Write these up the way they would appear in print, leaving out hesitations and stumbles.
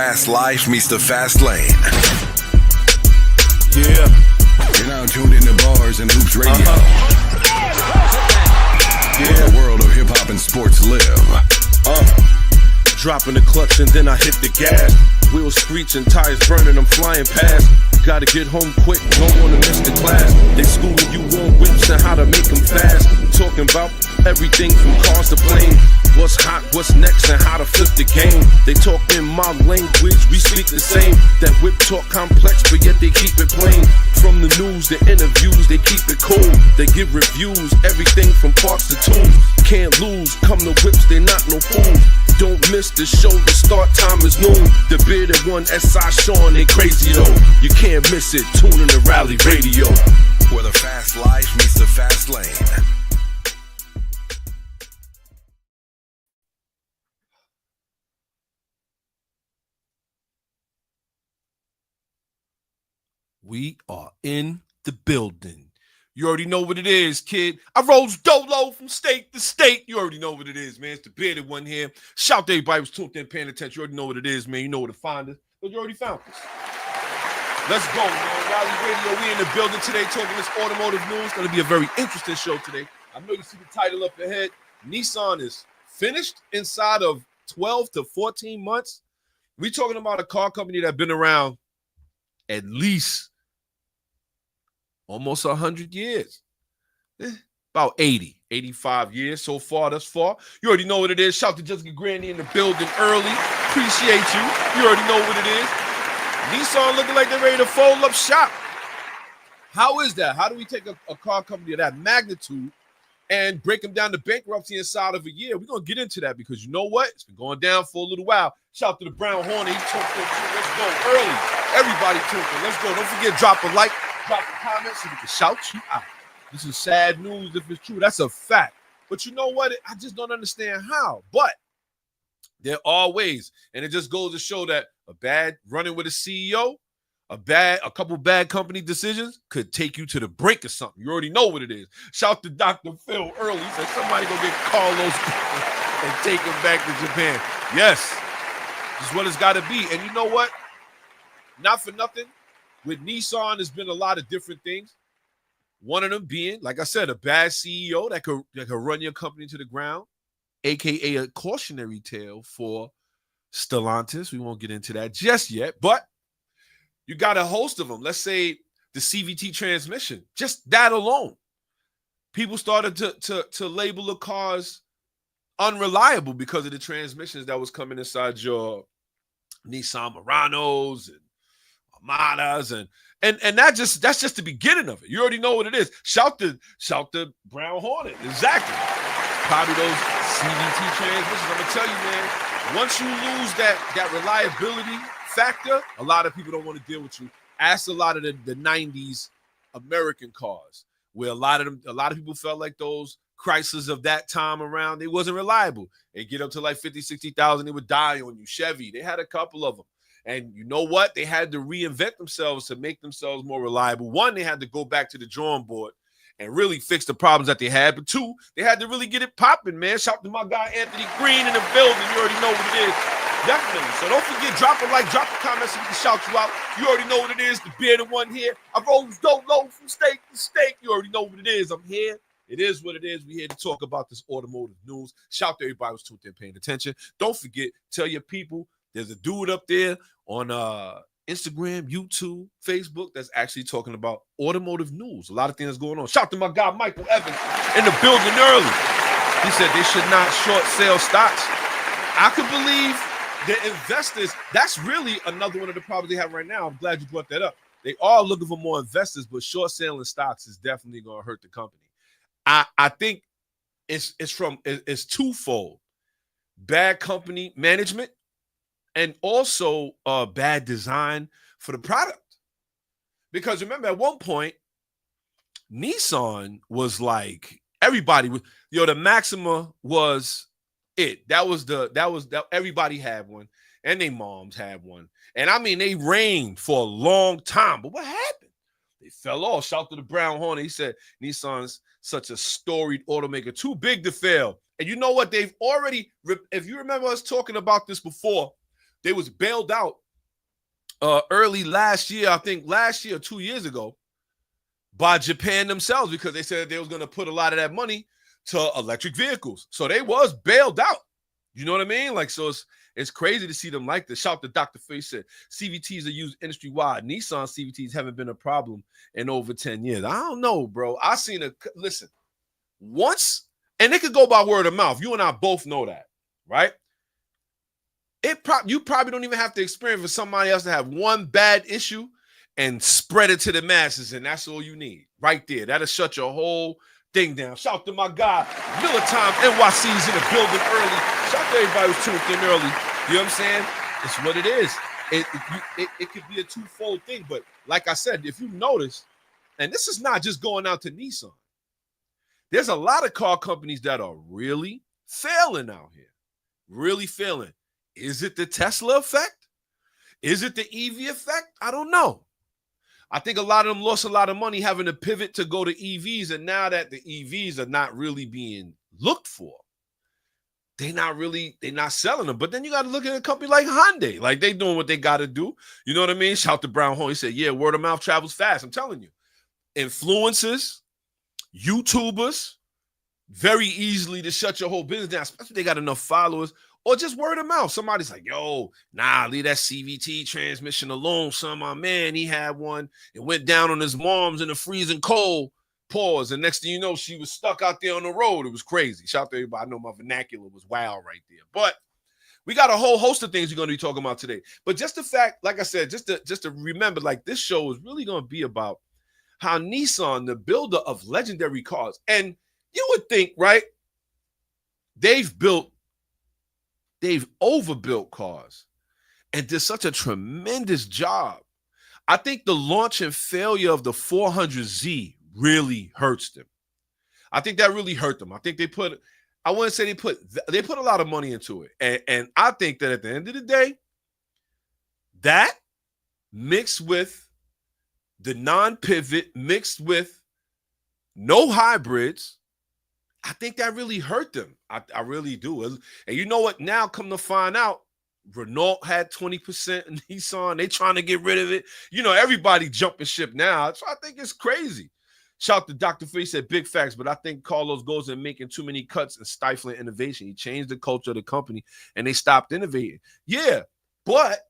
fast life meets the fast lane. Yeah. You're now tuned into Bars and Hoops Radio. Where the world of hip-hop and sports live. Dropping the clutch and then I hit the gas. Wheels screeching, tires burning, I'm flying past. Gotta get home quick, don't wanna miss the class. They schooling you on whips and how to make them fast. Talking about everything from cars to planes. What's hot, what's next, and how to flip the game. They talk in my language, we speak the same. That whip talk complex, but yet they keep it plain. From the news, the interviews, they keep it cool. They give reviews, everything from parts to tools. Can't lose, come to whips, they not no fools. Don't miss the show, the start time is noon. The bearded one, S.I Shawn, they crazy though. You can't miss it, tune in the Rally Radio. Where the fast life meets the fast lane. We are in the building. You already know what it is, kid. I rose dolo from state to state. You already know what it is, man. It's the bearded one here. Shout to everybody who's tuned in, paying attention. You already know what it is, man. You know where to find us. But you already found us. Let's go, man. Rally Radio, we in the building today talking this automotive news. It's going to be a very interesting show today. I know you see the title up ahead. Nissan is finished inside of 12 to 14 months. We're talking about a car company that's been around at least almost 100 years. About 80, 85 years so far, thus far. You already know what it is. Shout to Jessica Grandy in the building early. Appreciate you. You already know what it is. Nissan looking like they're ready to fold up shop. How is that? How do we take a car company of that magnitude and break them down to bankruptcy inside of a year? We're going to get into that because you know what? It's been going down for a little while. Shout to the Brown Hornet. He tuned in too. Let's go early. Everybody tuned in. Let's go. Don't forget, drop a like. Drop a comment so we can shout you out. This is sad news if it's true. That's a fact. But you know what? I just don't understand how. But there are ways. And it just goes to show that a bad running with a CEO, a couple bad company decisions could take you to the brink of something. You already know what it is. Shout to Dr. Phil early. He said somebody go get Carlos and take him back to Japan. Yes. This is what it's got to be. And you know what? Not for nothing. With Nissan, there's been a lot of different things. One of them being, like I said, a bad CEO that could run your company to the ground, a.k.a. a cautionary tale for Stellantis. We won't get into that just yet, but you got a host of them. Let's say the CVT transmission, just that alone. People started to label the cars unreliable because of the transmissions that was coming inside your Nissan Muranos and Armadas and that's just the beginning of it. You already know what it is. Shout to Brown Hornet. Exactly. Probably those CVT transmissions. I'm gonna tell you, man, once you lose that reliability factor, a lot of people don't want to deal with you. Ask a lot of the 90s American cars, where a lot of people felt like those Chryslers of that time around, they wasn't reliable. They get up to like 50, 60,000, they would die on you. Chevy, they had a couple of them. And you know what? They had to reinvent themselves to make themselves more reliable. One, they had to go back to the drawing board and really fix the problems that they had. But two, they had to really get it popping, man. Shout to my guy, Anthony Green, in the building. You already know what it is. Definitely. So don't forget, drop a like, drop a comment so we can shout you out. You already know what it is. The bearded one here. I rose dolo from state to state. You already know what it is. I'm here. It is what it is. We're here to talk about this automotive news. Shout to everybody who's tuned in, paying attention. Don't forget, tell your people, there's a dude up there on Instagram, YouTube, Facebook that's actually talking about automotive news. A lot of things going on. Shout to my guy, Michael Evans, in the building early. He said they should not short sell stocks. I could believe the investors. That's really another one of the problems they have right now. I'm glad you brought that up. They are looking for more investors, but short selling stocks is definitely going to hurt the company. I think it's twofold. Bad company management and also bad design for the product. Because remember, at one point, Nissan was like, everybody was, the Maxima was it. That was everybody had one, and their moms had one. And I mean, they reigned for a long time. But what happened? They fell off. Shout to the Brown Hornet. He said Nissan's such a storied automaker, too big to fail. And you know what? They've already, if you remember us talking about this before, They was bailed out early last year, I think last year or 2 years ago, by Japan themselves, because they said they was going to put a lot of that money to electric vehicles. So they was bailed out. You know what I mean? Like, so it's crazy to see them like this. Shout to Dr. Face said CVTs are used industry-wide. Nissan CVTs haven't been a problem in over 10 years. I don't know, bro. I seen listen, once, and it could go by word of mouth. You and I both know that, right? You probably don't even have to experience for somebody else to have one bad issue and spread it to the masses, and that's all you need right there. That'll shut your whole thing down. Shout to my guy, Miller Time NYC's in the building early. Shout to everybody who's tuned in early. You know what I'm saying? It's what it is. It could be a twofold thing, but like I said, if you notice, and this is not just going out to Nissan, there's a lot of car companies that are really failing out here, really failing. Is it the Tesla effect? Is it the EV effect? I don't know. I think a lot of them lost a lot of money having to pivot to go to EVs, and now that the EVs are not really being looked for, they're not selling them. But then you got to look at a company like Hyundai. Like, they doing what they got to do. You know what I mean? Shout to Brown Home. He said, yeah, word of mouth travels fast. I'm telling you. Influencers, YouTubers, very easily to shut your whole business down, especially if they got enough followers, or just word of mouth. Somebody's like, yo, nah, leave that CVT transmission alone, son. My man, he had one. It went down on his mom's in the freezing cold. Pause. And next thing you know, she was stuck out there on the road. It was crazy. Shout out to everybody. I know my vernacular was wild right there. But we got a whole host of things we're going to be talking about today. But just the fact, like I said, just to remember, like, this show is really going to be about how Nissan, the builder of legendary cars, and you would think, right, they've overbuilt cars and did such a tremendous job. I think the launch and failure of the 400Z really hurts them. I think that really hurt them. I think they put a lot of money into it. And I think that at the end of the day, that mixed with the non-pivot, mixed with no hybrids, I think that really hurt them. I really do. And you know what? Now, come to find out, Renault had 20% in Nissan. They trying to get rid of it. You know, everybody jumping ship now. So I think it's crazy. Shout to Dr. Free, said big facts, but I think Carlos goes in making too many cuts and stifling innovation. He changed the culture of the company, and they stopped innovating. Yeah, but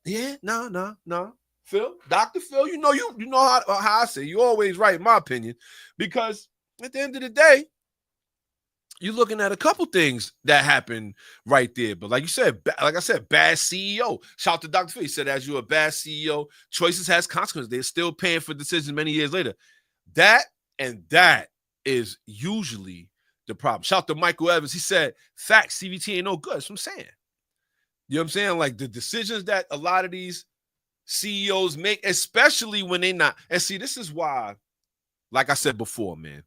no. Phil, Dr. Phil, you know how I say. You always right, in my opinion, because at the end of the day, you're looking at a couple things that happen right there. But like I said, bad CEO. Shout out to Dr. Phil. He said, as you're a bad CEO, choices has consequences. They're still paying for decisions many years later. That is usually the problem. Shout out to Michael Evans. He said, facts, CVT ain't no good. That's what I'm saying. You know what I'm saying? Like, the decisions that a lot of these CEOs make, especially when they not. And see, this is why, like I said before, man,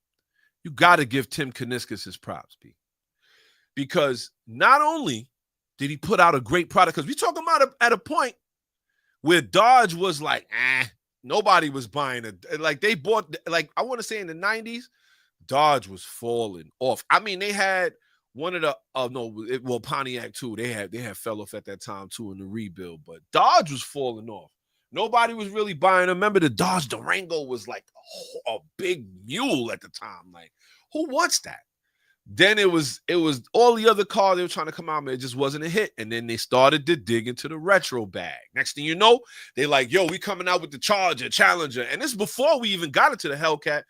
you got to give Tim Kuniskis his props, B. Because not only did he put out a great product, because we talking about at a point where Dodge was like, nobody was buying it. Like, they bought, like, I want to say in the 90s, Dodge was falling off. I mean, they had one of the, Pontiac too. They had fell off at that time too in the rebuild, but Dodge was falling off. Nobody was really buying them. Remember, the Dodge Durango was like a big mule at the time. Like, who wants that? Then it was all the other cars they were trying to come out with. It just wasn't a hit. And then they started to dig into the retro bag. Next thing you know, they like, yo, we coming out with the Charger, Challenger. And this is before we even got into the Hellcat.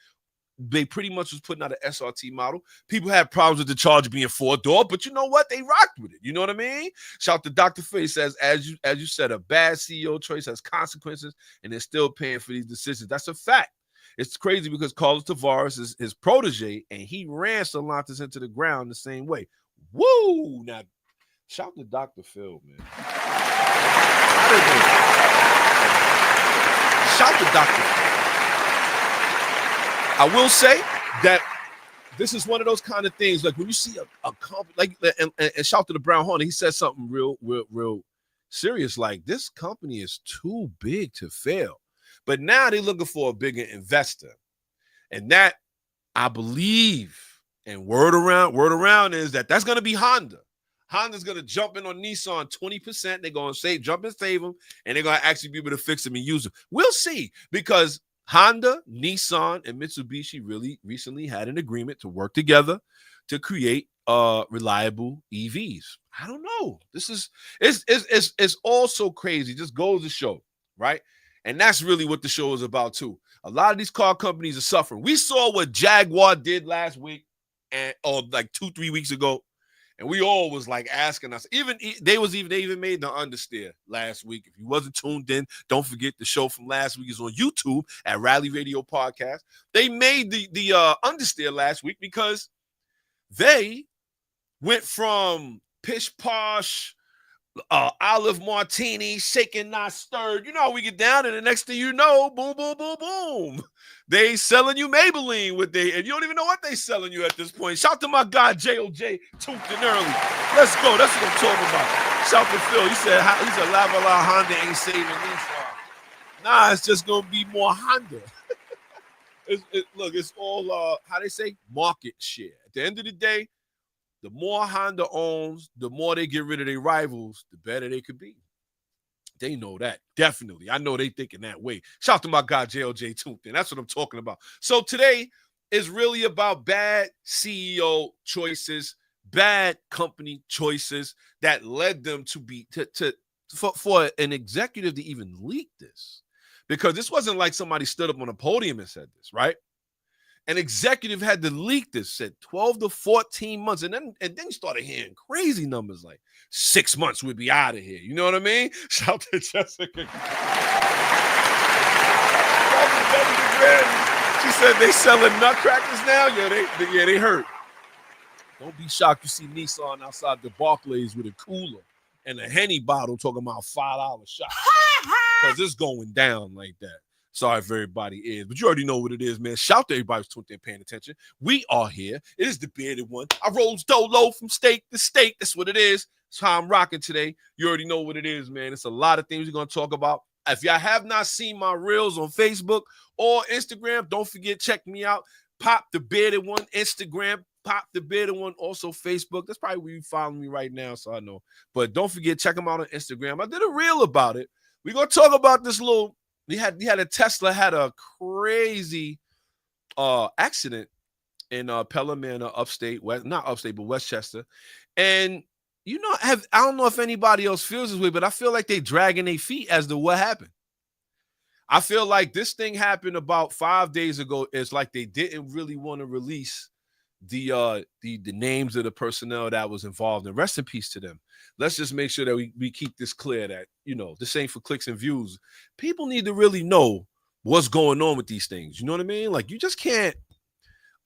They pretty much was putting out an SRT model. People had problems with the Charger being 4-door, but you know what? They rocked with it. You know what I mean? Shout out to Dr. Faye says, as you said, a bad CEO choice has consequences, and they're still paying for these decisions. That's a fact. It's crazy because Carlos Tavares is his protege, and he ran Stellantis into the ground the same way. Woo! Now, shout out to Dr. Phil, man. Shout out to Dr. Phil. I will say that this is one of those kind of things, like when you see a company, like, and shout to the Brown Hornet, he said something real serious, like, this company is too big to fail. But now they're looking for a bigger investor. And that, I believe, and word around is that's going to be Honda. Honda's going to jump in on Nissan 20%. They're going to jump and save them, and they're going to actually be able to fix them and use them. We'll see, because Honda, Nissan, and Mitsubishi really recently had an agreement to work together to create reliable EVs. I don't know. It's all so crazy. Just goes to show, right? And that's really what the show is about too. A lot of these car companies are suffering. We saw what Jaguar did last week, or like 2-3 weeks ago, and we all was like asking us. They even made the understeer last week. If you wasn't tuned in, don't forget the show from last week is on YouTube at Rally Radio Podcast. They made the understeer last week because they went from pish posh, olive martini, shaken not stirred. You know how we get down, and the next thing you know, boom, boom, boom, boom. They selling you Maybelline and you don't even know what they selling you at this point. Shout to my guy JOJ, tuned in early. Let's go. That's what I'm talking about. Shout to Phil. He said La Honda ain't saving Nissan. Nah, it's just gonna be more Honda. Look, it's all how they say, market share. At the end of the day, the more Honda owns, the more they get rid of their rivals, the better they could be. They know that, definitely. I know they thinking that way. Shout out to my guy, JLJ Toonton. That's what I'm talking about. So today is really about bad CEO choices, bad company choices that led them for an executive to even leak this. Because this wasn't like somebody stood up on a podium and said this, right? An executive had to leak this, said 12 to 14 months. And then you started hearing crazy numbers like 6 months we'd be out of here. You know what I mean? Shout to Jessica. She said they selling nutcrackers now. Yeah, they hurt. Don't be shocked you see Nissan outside the Barclays with a cooler and a Henny bottle talking about $5 shot. Because it's going down like that. Sorry if everybody is, but you already know what it is, man. Shout to everybody who's tuned in, paying attention. We are here. It is the bearded one. I rolls dolo from state to state. That's what it is. That's how I'm rocking today. You already know what it is, man. It's a lot of things we're going to talk about. If y'all have not seen my reels on Facebook or Instagram, don't forget, check me out. Pop the bearded one, Instagram. Pop the bearded one, also Facebook. That's probably where you follow me right now, so I know. But don't forget, check them out on Instagram. I did a reel about it. We're going to talk about this little... We had a Tesla had a crazy accident in Pelham Manor, not upstate, but Westchester. And I don't know if anybody else feels this way, but I feel like they dragging their feet as to what happened. I feel like this thing happened about 5 days ago. It's like they didn't really want to release the names of the personnel that was involved, and rest in peace to them. Let's just make sure that we keep this clear that, this ain't for clicks and views. People need to really know what's going on with these things. You know what I mean? Like, you just can't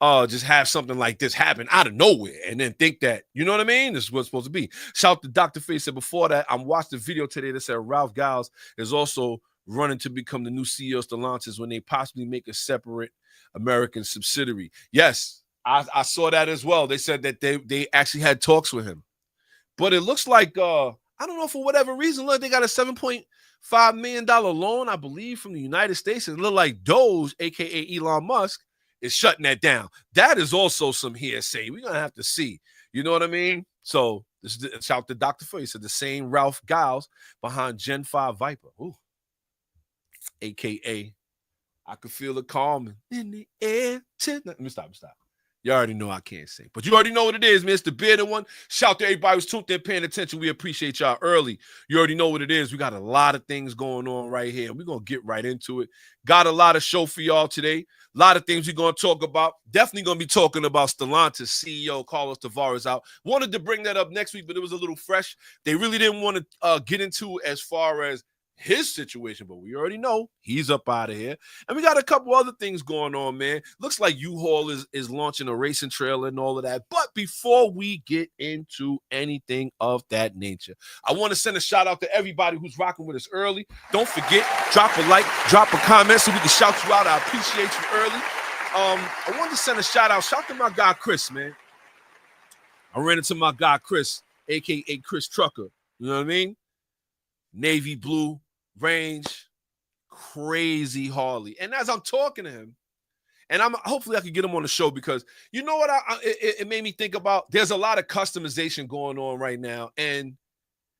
just have something like this happen out of nowhere and then think that, you know what I mean? This is what's supposed to be. Shout out to Dr. Face said before that, I watched a video today that said Ralph Giles is also running to become the new CEO of Stellantis when they possibly make a separate American subsidiary. Yes, I saw that as well. They said that they actually had talks with him. But it looks like, I don't know, for whatever reason, look, they got a $7.5 million loan, I believe, from the United States. And it looked like Doge, a.k.a. Elon Musk, is shutting that down. That is also some hearsay. We're going to have to see. You know what I mean? So, shout out to Dr. Phil. He said the same Ralph Giles behind Gen 5 Viper. Ooh. A.k.a. I could feel it calming in the air tonight. Let me stop. You already know I can't sing, but you already know what it is, man. It's the bearded one. Shout to everybody who's tuned in, paying attention. We appreciate y'all early. You already know what it is. We got a lot of things going on right here. We're going to get right into it. Got a lot of show for y'all today. A lot of things we're going to talk about. Definitely going to be talking about Stellantis CEO Carlos Tavares out. Wanted to bring that up next week, but it was a little fresh. They really didn't want to get into as far as his situation, but we already know he's up out of here. And we got a couple other things going on, man. Looks like U-Haul is launching a racing trailer and all of that. But before we get into anything of that nature, I want to send a shout out to everybody who's rocking with us early. Don't forget, drop a like, drop a comment so we can shout you out. I appreciate you early. I wanted to send a shout out to my guy Chris, man. I ran into my guy Chris, aka Chris Trucker. You know what I mean? Navy blue range, crazy Harley. And as I'm talking to him, And hopefully I can get him on the show because you know what it made me think about? There's a lot of customization going on right now. And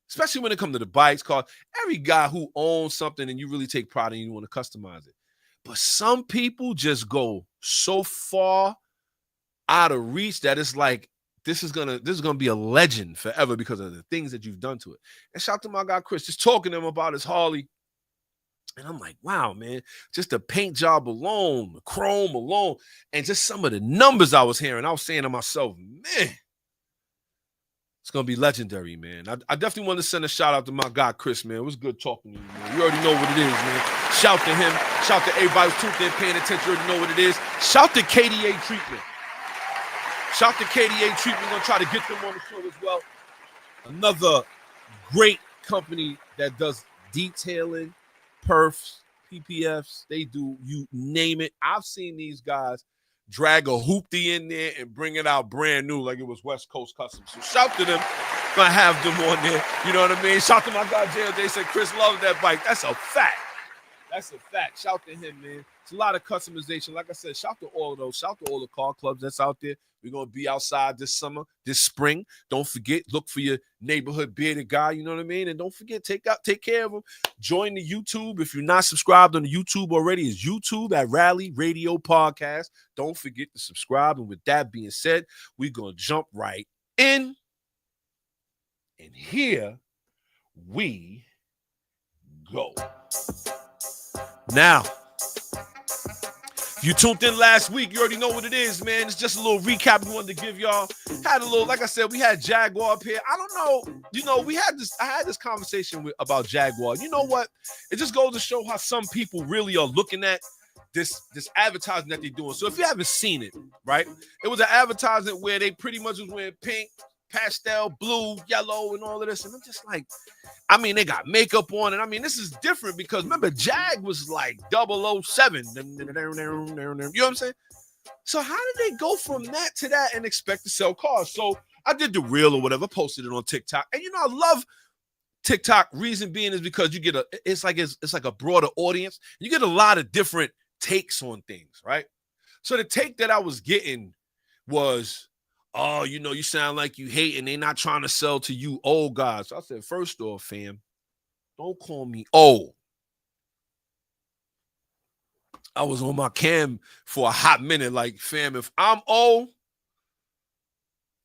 especially when it comes to the bikes, cars, every guy who owns something and you really take pride in, you want to customize it. But some people just go so far out of reach that it's like, this is gonna be a legend forever because of the things that you've done to it. And shout out to my guy Chris, just talking to him about his Harley. And I'm like, wow, man, just the paint job alone, the chrome alone, and just some of the numbers I was hearing. I was saying to myself, man, it's going to be legendary, man. I definitely want to send a shout out to my guy, Chris, man. It was good talking to you, man. You already know what it is, man. Shout to him. Shout to everybody who's tuned in, paying attention. You already know what it is. Shout to KDA Treatment. Shout to KDA Treatment. We're going to try to get them on the show as well. Another great company that does detailing, perfs, PPFs. They do, you name it. I've seen these guys drag a hoopty in there and bring it out brand new like it was West Coast Customs. So shout to them. Gonna have them on there. You know what I mean? Shout to my guy JL. They said Chris loves that bike. That's a fact. That's a fact. Shout to him, man. It's a lot of customization. Like I said, shout to all of those. Shout to all the car clubs that's out there. We're going to be outside this summer, this spring. Don't forget, look for your neighborhood bearded guy, you know what I mean? And don't forget, take care of him. Join the YouTube. If you're not subscribed on the YouTube already, it's YouTube at Rally Radio Podcast. Don't forget to subscribe. And with that being said, we're going to jump right in. And here we go. Now, if you tuned in last week, you already know what it is, man. It's just a little recap we wanted to give y'all. Had a little, like I said, we had Jaguar up here. I don't know, you know, I had this conversation about Jaguar. You know what? It just goes to show how some people really are looking at this advertising that they're doing. So if you haven't seen it, right? It was an advertisement where they pretty much was wearing pink, pastel, blue, yellow, and all of this. And I'm just like, I mean, they got makeup on. And I mean, this is different because remember, Jag was like 007. You know what I'm saying? So how did they go from that to that and expect to sell cars? So I did the reel or whatever, posted it on TikTok. And you know, I love TikTok. Reason being is because you get it's like a broader audience. You get a lot of different takes on things, right? So the take that I was getting was, oh, you know, you sound like you hate and they're not trying to sell to you old guys. So I said, first off, fam, don't call me old. I was on my cam for a hot minute, like, fam, if I'm old,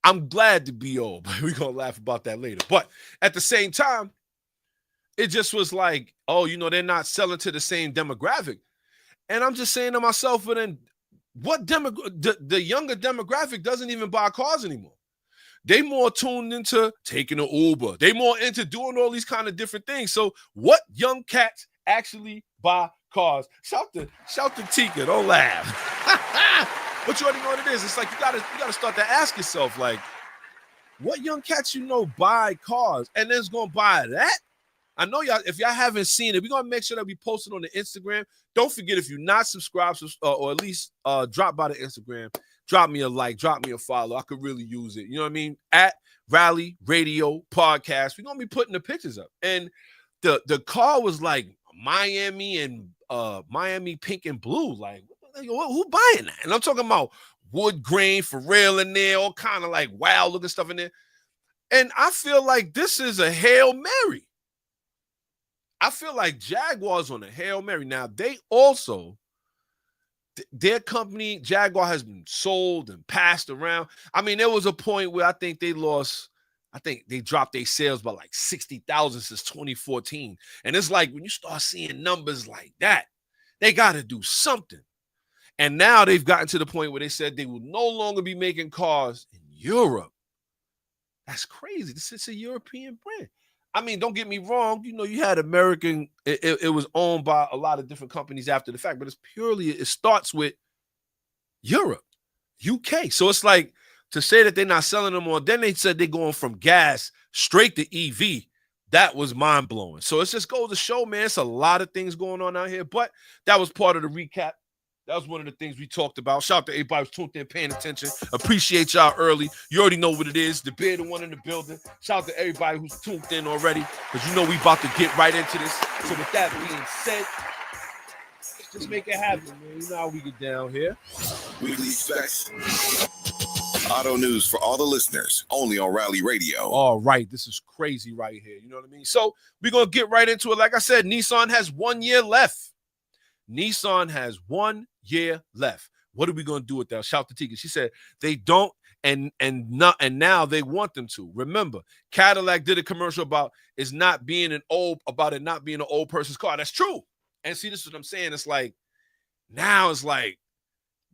I'm glad to be old. But we're going to laugh about that later. But at the same time, it just was like, oh, you know, they're not selling to the same demographic. And I'm just saying to myself, but then what the younger demographic doesn't even buy cars anymore. They more tuned into taking an Uber. They more into doing all these kind of different things. So what young cats actually buy cars? Shout to Tika. Don't laugh. But you already know what it is. It's like you gotta start to ask yourself, like, what young cats you know buy cars and then's gonna buy that? I know y'all, if y'all haven't seen it, we're going to make sure that we post it on the Instagram. Don't forget, if you're not subscribed or at least drop by the Instagram, drop me a like, drop me a follow. I could really use it. You know what I mean? At Rally Radio Podcast. We're going to be putting the pictures up. And the car was like Miami and Miami pink and blue. Like, who buying that? And I'm talking about wood grain for real in there, all kind of like wow looking stuff in there. And I feel like this is a Hail Mary. I feel like Jaguar's on a Hail Mary. Now, they also, their company, Jaguar, has been sold and passed around. I mean, there was a point where I think they dropped their sales by like 60,000 since 2014. And it's like, when you start seeing numbers like that, they got to do something. And now they've gotten to the point where they said they will no longer be making cars in Europe. That's crazy. This is a European brand. I mean, don't get me wrong. You know, you had American. It was owned by a lot of different companies after the fact, but it starts with Europe, UK. So it's like to say that they're not selling them more. Then they said they're going from gas straight to EV. That was mind blowing. So it just goes to show, man, it's a lot of things going on out here. But that was part of the recap. That was one of the things we talked about. Shout out to everybody who's tuned in, paying attention. Appreciate y'all early. You already know what it is. The bearded one in the building. Shout out to everybody who's tuned in already, because you know we about to get right into this. So with that being said, Just make it happen, man. You know how we get down here. Weekly Specs. Auto news for all the listeners, only on Rally Radio. All right, this is crazy right here. You know what I mean? So we're going to get right into it. Like I said, Nissan has 1 year left. Nissan has 1 year left. What are we going to do with that? Shout to Tika. She said they don't and now they want them to. Remember, Cadillac did a commercial about it not being an old person's car. That's true. And see, this is what I'm saying. It's like now it's like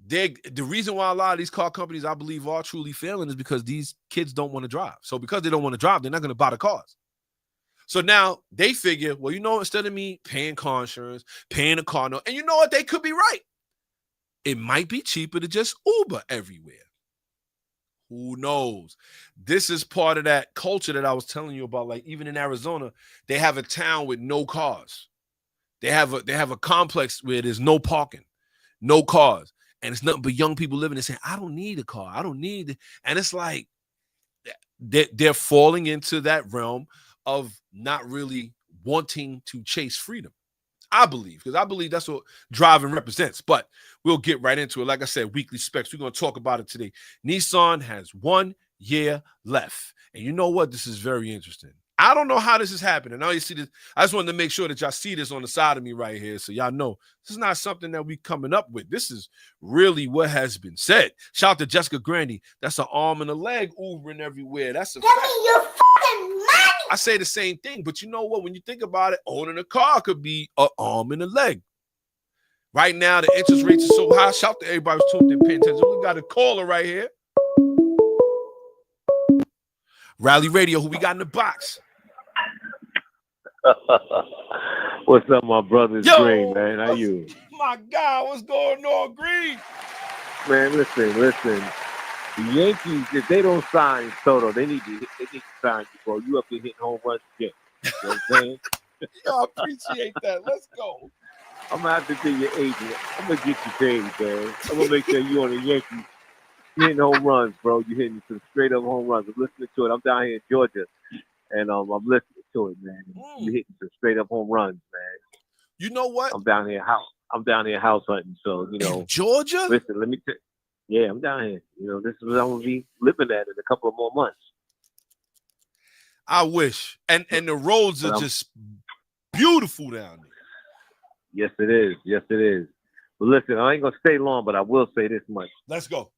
the reason why a lot of these car companies, I believe, are truly failing is because these kids don't want to drive. So because they don't want to drive, they're not going to buy the cars. So now they figure, well, you know, instead of me paying car insurance, paying a car note, and you know what? They could be right. It might be cheaper to just Uber everywhere. Who knows? This is part of that culture that I was telling you about. Like even in Arizona, they have a town with no cars. They have a complex where there's no parking, no cars. And it's nothing but young people living and saying, I don't need a car. I don't need it. And it's like they're falling into that realm of not really wanting to chase freedom. I believe, because I believe that's what driving represents. But we'll get right into it. Like I said, weekly specs. We're going to talk about it today. Nissan has 1 year left. And you know what? This is very interesting. I don't know how this is happening. Now you see this. I just wanted to make sure that y'all see this on the side of me right here, so y'all know this is not something that we coming up with. This is really what has been said. Shout out to Jessica Grandy. That's an arm and a leg Ubering everywhere. That's a fact. Give me your fucking money. I say the same thing, but you know what? When you think about it, owning a car could be an arm and a leg. Right now, the interest rates are so high. Shout out to everybody who's tuned in, paying attention. We got a caller right here. Rally Radio, who we got in the box? What's up, my brother? Yo, Green, man. How you? My God, what's going on, Green? Man, listen. The Yankees, if they don't sign Soto, they need to sign you, bro. You up there hitting home runs again. You know what I'm saying? Yo, I appreciate that. Let's go. I'm gonna have to be your agent. I'm gonna get you paid, man. I'm gonna make sure you on the Yankees hitting home runs, bro. You hitting some straight up home runs. I'm listening to it. I'm down here in Georgia, and I'm listening to it, man. You hitting some straight up home runs, man. You know what? I'm down here house hunting, so you know. In Georgia? Listen, let me tell. Yeah, I'm down here. You know, this is what I'm gonna be living at in a couple of more months. I wish. And the roads are just beautiful down there. Yes, it is. Yes, it is. But listen, I ain't gonna stay long, but I will say this much. Let's go.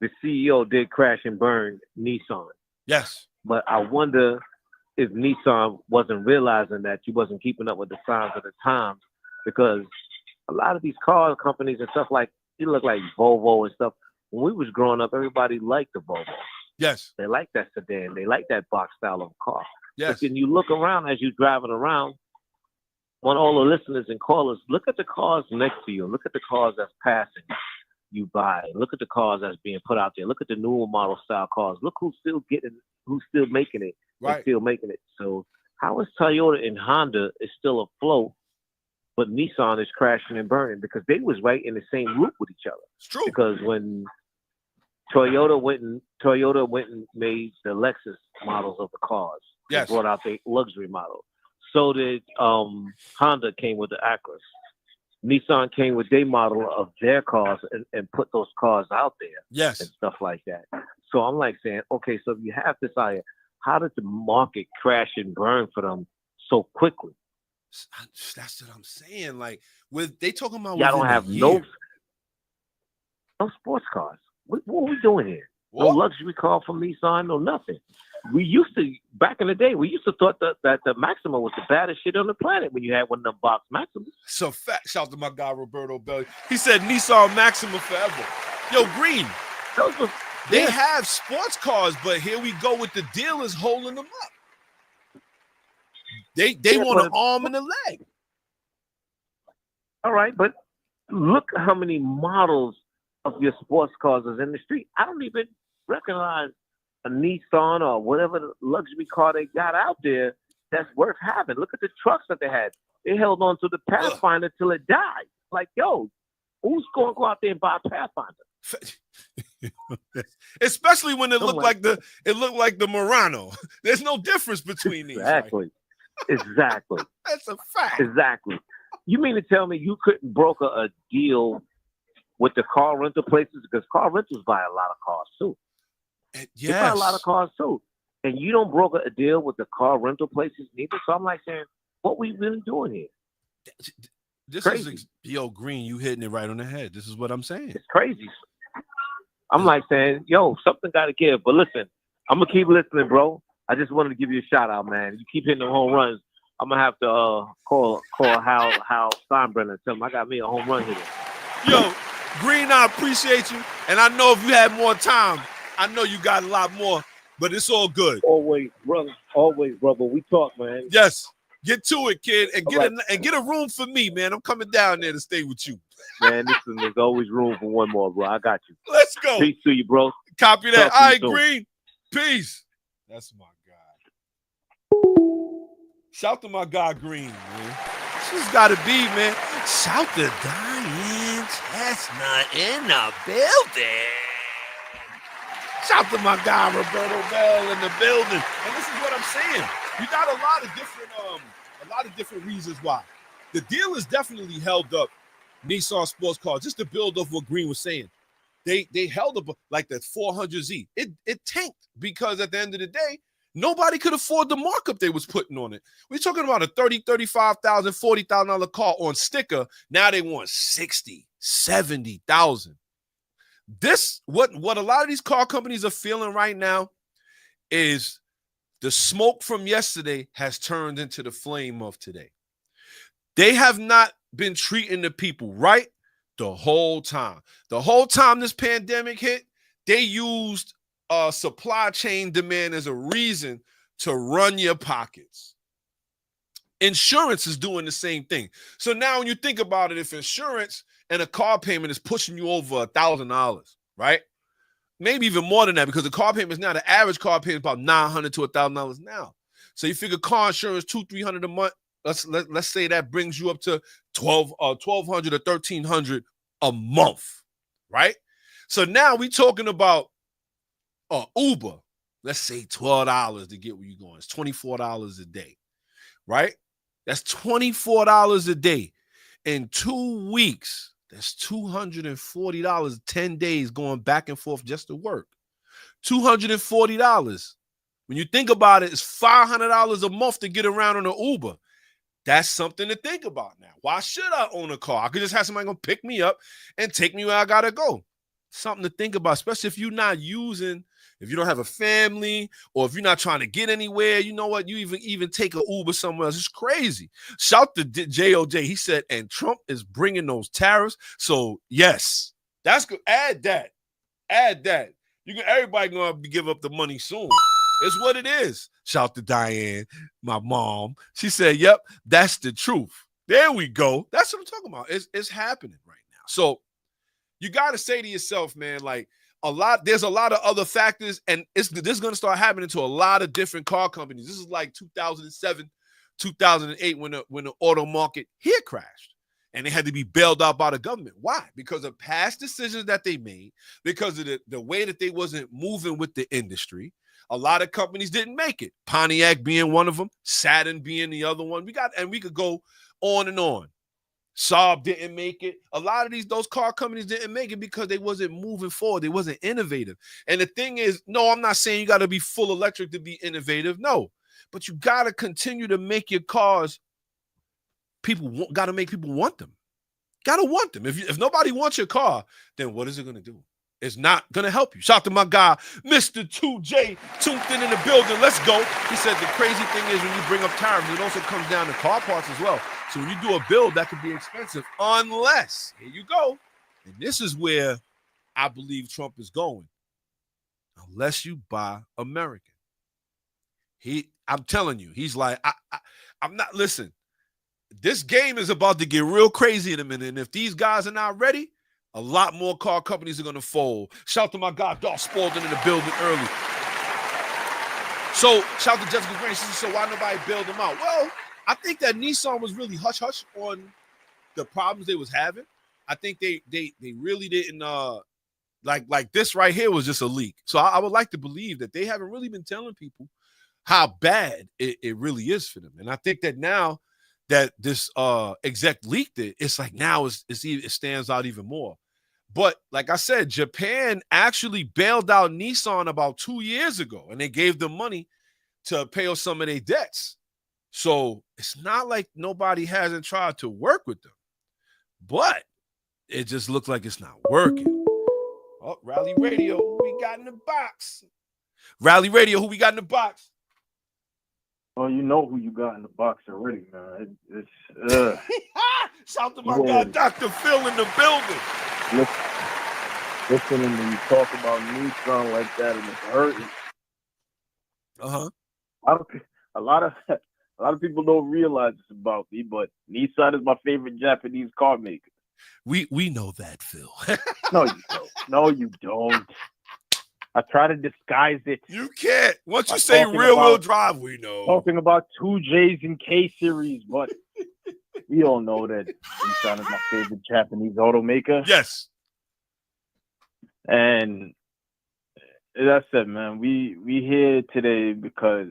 The CEO did crash and burn Nissan. Yes. But I wonder if Nissan wasn't realizing that you wasn't keeping up with the signs of the times, because a lot of these car companies and stuff like, you look like Volvo and stuff. When we was growing up, everybody liked the Volvo. Yes. They like that sedan. They like that box style of car. Yes. But then you look around as you're driving around, want all the listeners and callers, look at the cars next to you. Look at the cars that's passing you by. Look at the cars that's being put out there. Look at the newer model style cars. Look who's still making it. Right. And still making it. So how is Toyota and Honda is still afloat, but Nissan is crashing and burning? Because they was right in the same loop with each other. It's true. Because when Toyota went and made the Lexus models of the cars. Yes. They brought out the luxury model. So did Honda came with the Acura. Nissan came with their model of their cars and put those cars out there. Yes. And stuff like that. So I'm like saying, okay, so if you have this idea, how did the market crash and burn for them so quickly? That's what I'm saying. Like, they talking about y'all don't have no sports cars. What are we doing here? What? No luxury car from Nissan, no nothing. We used to, back in the day, thought that the Maxima was the baddest shit on the planet when you had one of them box Maximas. So fat. Shout out to my guy Roberto Belli. He said Nissan Maxima forever. Yo, Green. They have sports cars, but here we go with the dealers holding them up. They want an arm and a leg. All right, but look how many models of your sports cars is in the street. I don't even recognize a Nissan or whatever luxury car they got out there that's worth having. Look at the trucks that they had. They held on to the Pathfinder till it died. Like, yo, who's going to go out there and buy a Pathfinder? Especially when it looked like the Murano. There's no difference between these. Exactly. Right? Exactly. That's a fact. Exactly. You mean to tell me you couldn't broker a deal with the car rental places? Because car rentals buy a lot of cars too. They buy a lot of Yes. cars too. And you don't broker a deal with the car rental places neither. So I'm like saying, what we really doing here? This Crazy. is yo, Green, you hitting it right on the head. This is what I'm saying. It's crazy. I'm like saying, yo, something got to give. But listen, I'm going to keep listening, bro. I just wanted to give you a shout out, man. You keep hitting the home runs. I'm going to have to call Hal Steinbrenner and tell him I got me a home run hitter. Yo, Green, I appreciate you. And I know if you had more time, I know you got a lot more, but it's all good. Always, brother. Always, brother. We talk, man. Yes. Get to it, kid, and All get a room for me, man. I'm coming down there to stay with you. Man, listen, there's always room for one more, bro. I got you. Let's go. Peace to you, bro. Copy that. Talk to All you right, soon. Green. Peace. That's my guy. Shout to my guy, Green, man. She's got to be, man. Shout to Diane Chestnut in the building. Shout to my guy, Roberto Bell, in the building. And this is what I'm saying. You got a lot of different reasons why. The deal is definitely held up Nissan sports cars, just to build off what Green was saying. They held up like the 400Z. It tanked because at the end of the day, nobody could afford the markup they was putting on it. We're talking about a $30,000, $35,000, $40,000 car on sticker. Now they want $60,000, $70,000. This what a lot of these car companies are feeling right now is the smoke from yesterday has turned into the flame of today. They have not been treating the people right the whole time. The whole time this pandemic hit, they used supply chain demand as a reason to run your pockets. Insurance is doing the same thing. So now when you think about it, if insurance and a car payment is pushing you over $1,000, right? Maybe even more than that, because the car payment is now, the average car payment is about $900 to $1,000 now. So you figure car insurance $200-$300 a month. Let's say that brings you up to $1,200 or $1,300 a month, right? So now we talking about Uber. Let's say $12 to get where you're going. It's $24 a day, right? That's $24 a day. In 2 weeks, that's $240, 10 days going back and forth just to work. $240. When you think about it, it's $500 a month to get around on an Uber. That's something to think about now. Why should I own a car? I could just have somebody going to pick me up and take me where I got to go. Something to think about, especially if you're not using, if you don't have a family, or if you're not trying to get anywhere. You know what? You even take an Uber somewhere else. It's crazy. Shout to JOJ. He said, and Trump is bringing those tariffs. So, yes, that's good. Add that. Everybody going to give up the money soon. It's what it is. Shout to Diane, my mom. She said, yep, that's the truth. There we go. That's what I'm talking about. It's happening right now. So you got to say to yourself, man, like there's a lot of other factors, and this is going to start happening to a lot of different car companies. This is like 2007, 2008 when the auto market here crashed. And they had to be bailed out by the government. Why? Because of past decisions that they made, because of the way that they wasn't moving with the industry. A lot of companies didn't make it. Pontiac being one of them, Saturn being the other one. We could go on and on. Saab didn't make it. A lot of those car companies didn't make it because they wasn't moving forward. They wasn't innovative. And the thing is, no, I'm not saying you got to be full electric to be innovative. No, but you got to continue to make your cars. Got to make people want them. Got to want them. If nobody wants your car, then what is it going to do? It's not going to help you. Shout out to my guy, Mr. 2J, tuned in the building. Let's go. He said the crazy thing is when you bring up tariffs, it also comes down to car parts as well. So when you do a build, that could be expensive unless, here you go, and this is where I believe Trump is going, unless you buy American. I'm telling you, he's like, I'm not, listen, this game is about to get real crazy in a minute, and if these guys are not ready, a lot more car companies are going to fold. Shout to my guy, Darth Spalding in the building early. So, shout to Jessica Green. She said, so why nobody bailed them out? Well, I think that Nissan was really hush-hush on the problems they was having. I think they really didn't, like this right here was just a leak. So, I would like to believe that they haven't really been telling people how bad it really is for them. And I think that now that this exec leaked it, it's like now it stands out even more. But like I said, Japan actually bailed out Nissan about 2 years ago, and they gave them money to pay off some of their debts. So it's not like nobody hasn't tried to work with them, but it just looks like it's not working. Oh, Rally Radio, who we got in the box? Rally Radio, who we got in the box? Well, you know who you got in the box already, man. Shout to my guy, Dr. Phil in the building. Listening when you talk about Nissan like that, and it's hurting. A lot of people don't realize this about me, but Nissan is my favorite Japanese car maker. We know that, Phil. No, you don't. No, you don't. I try to disguise it. You can't. Once you say rear-wheel drive, we know. Talking about 2Js and K series, but we all know that Nissan is my favorite Japanese automaker. Yes. And as I said, man, we here today because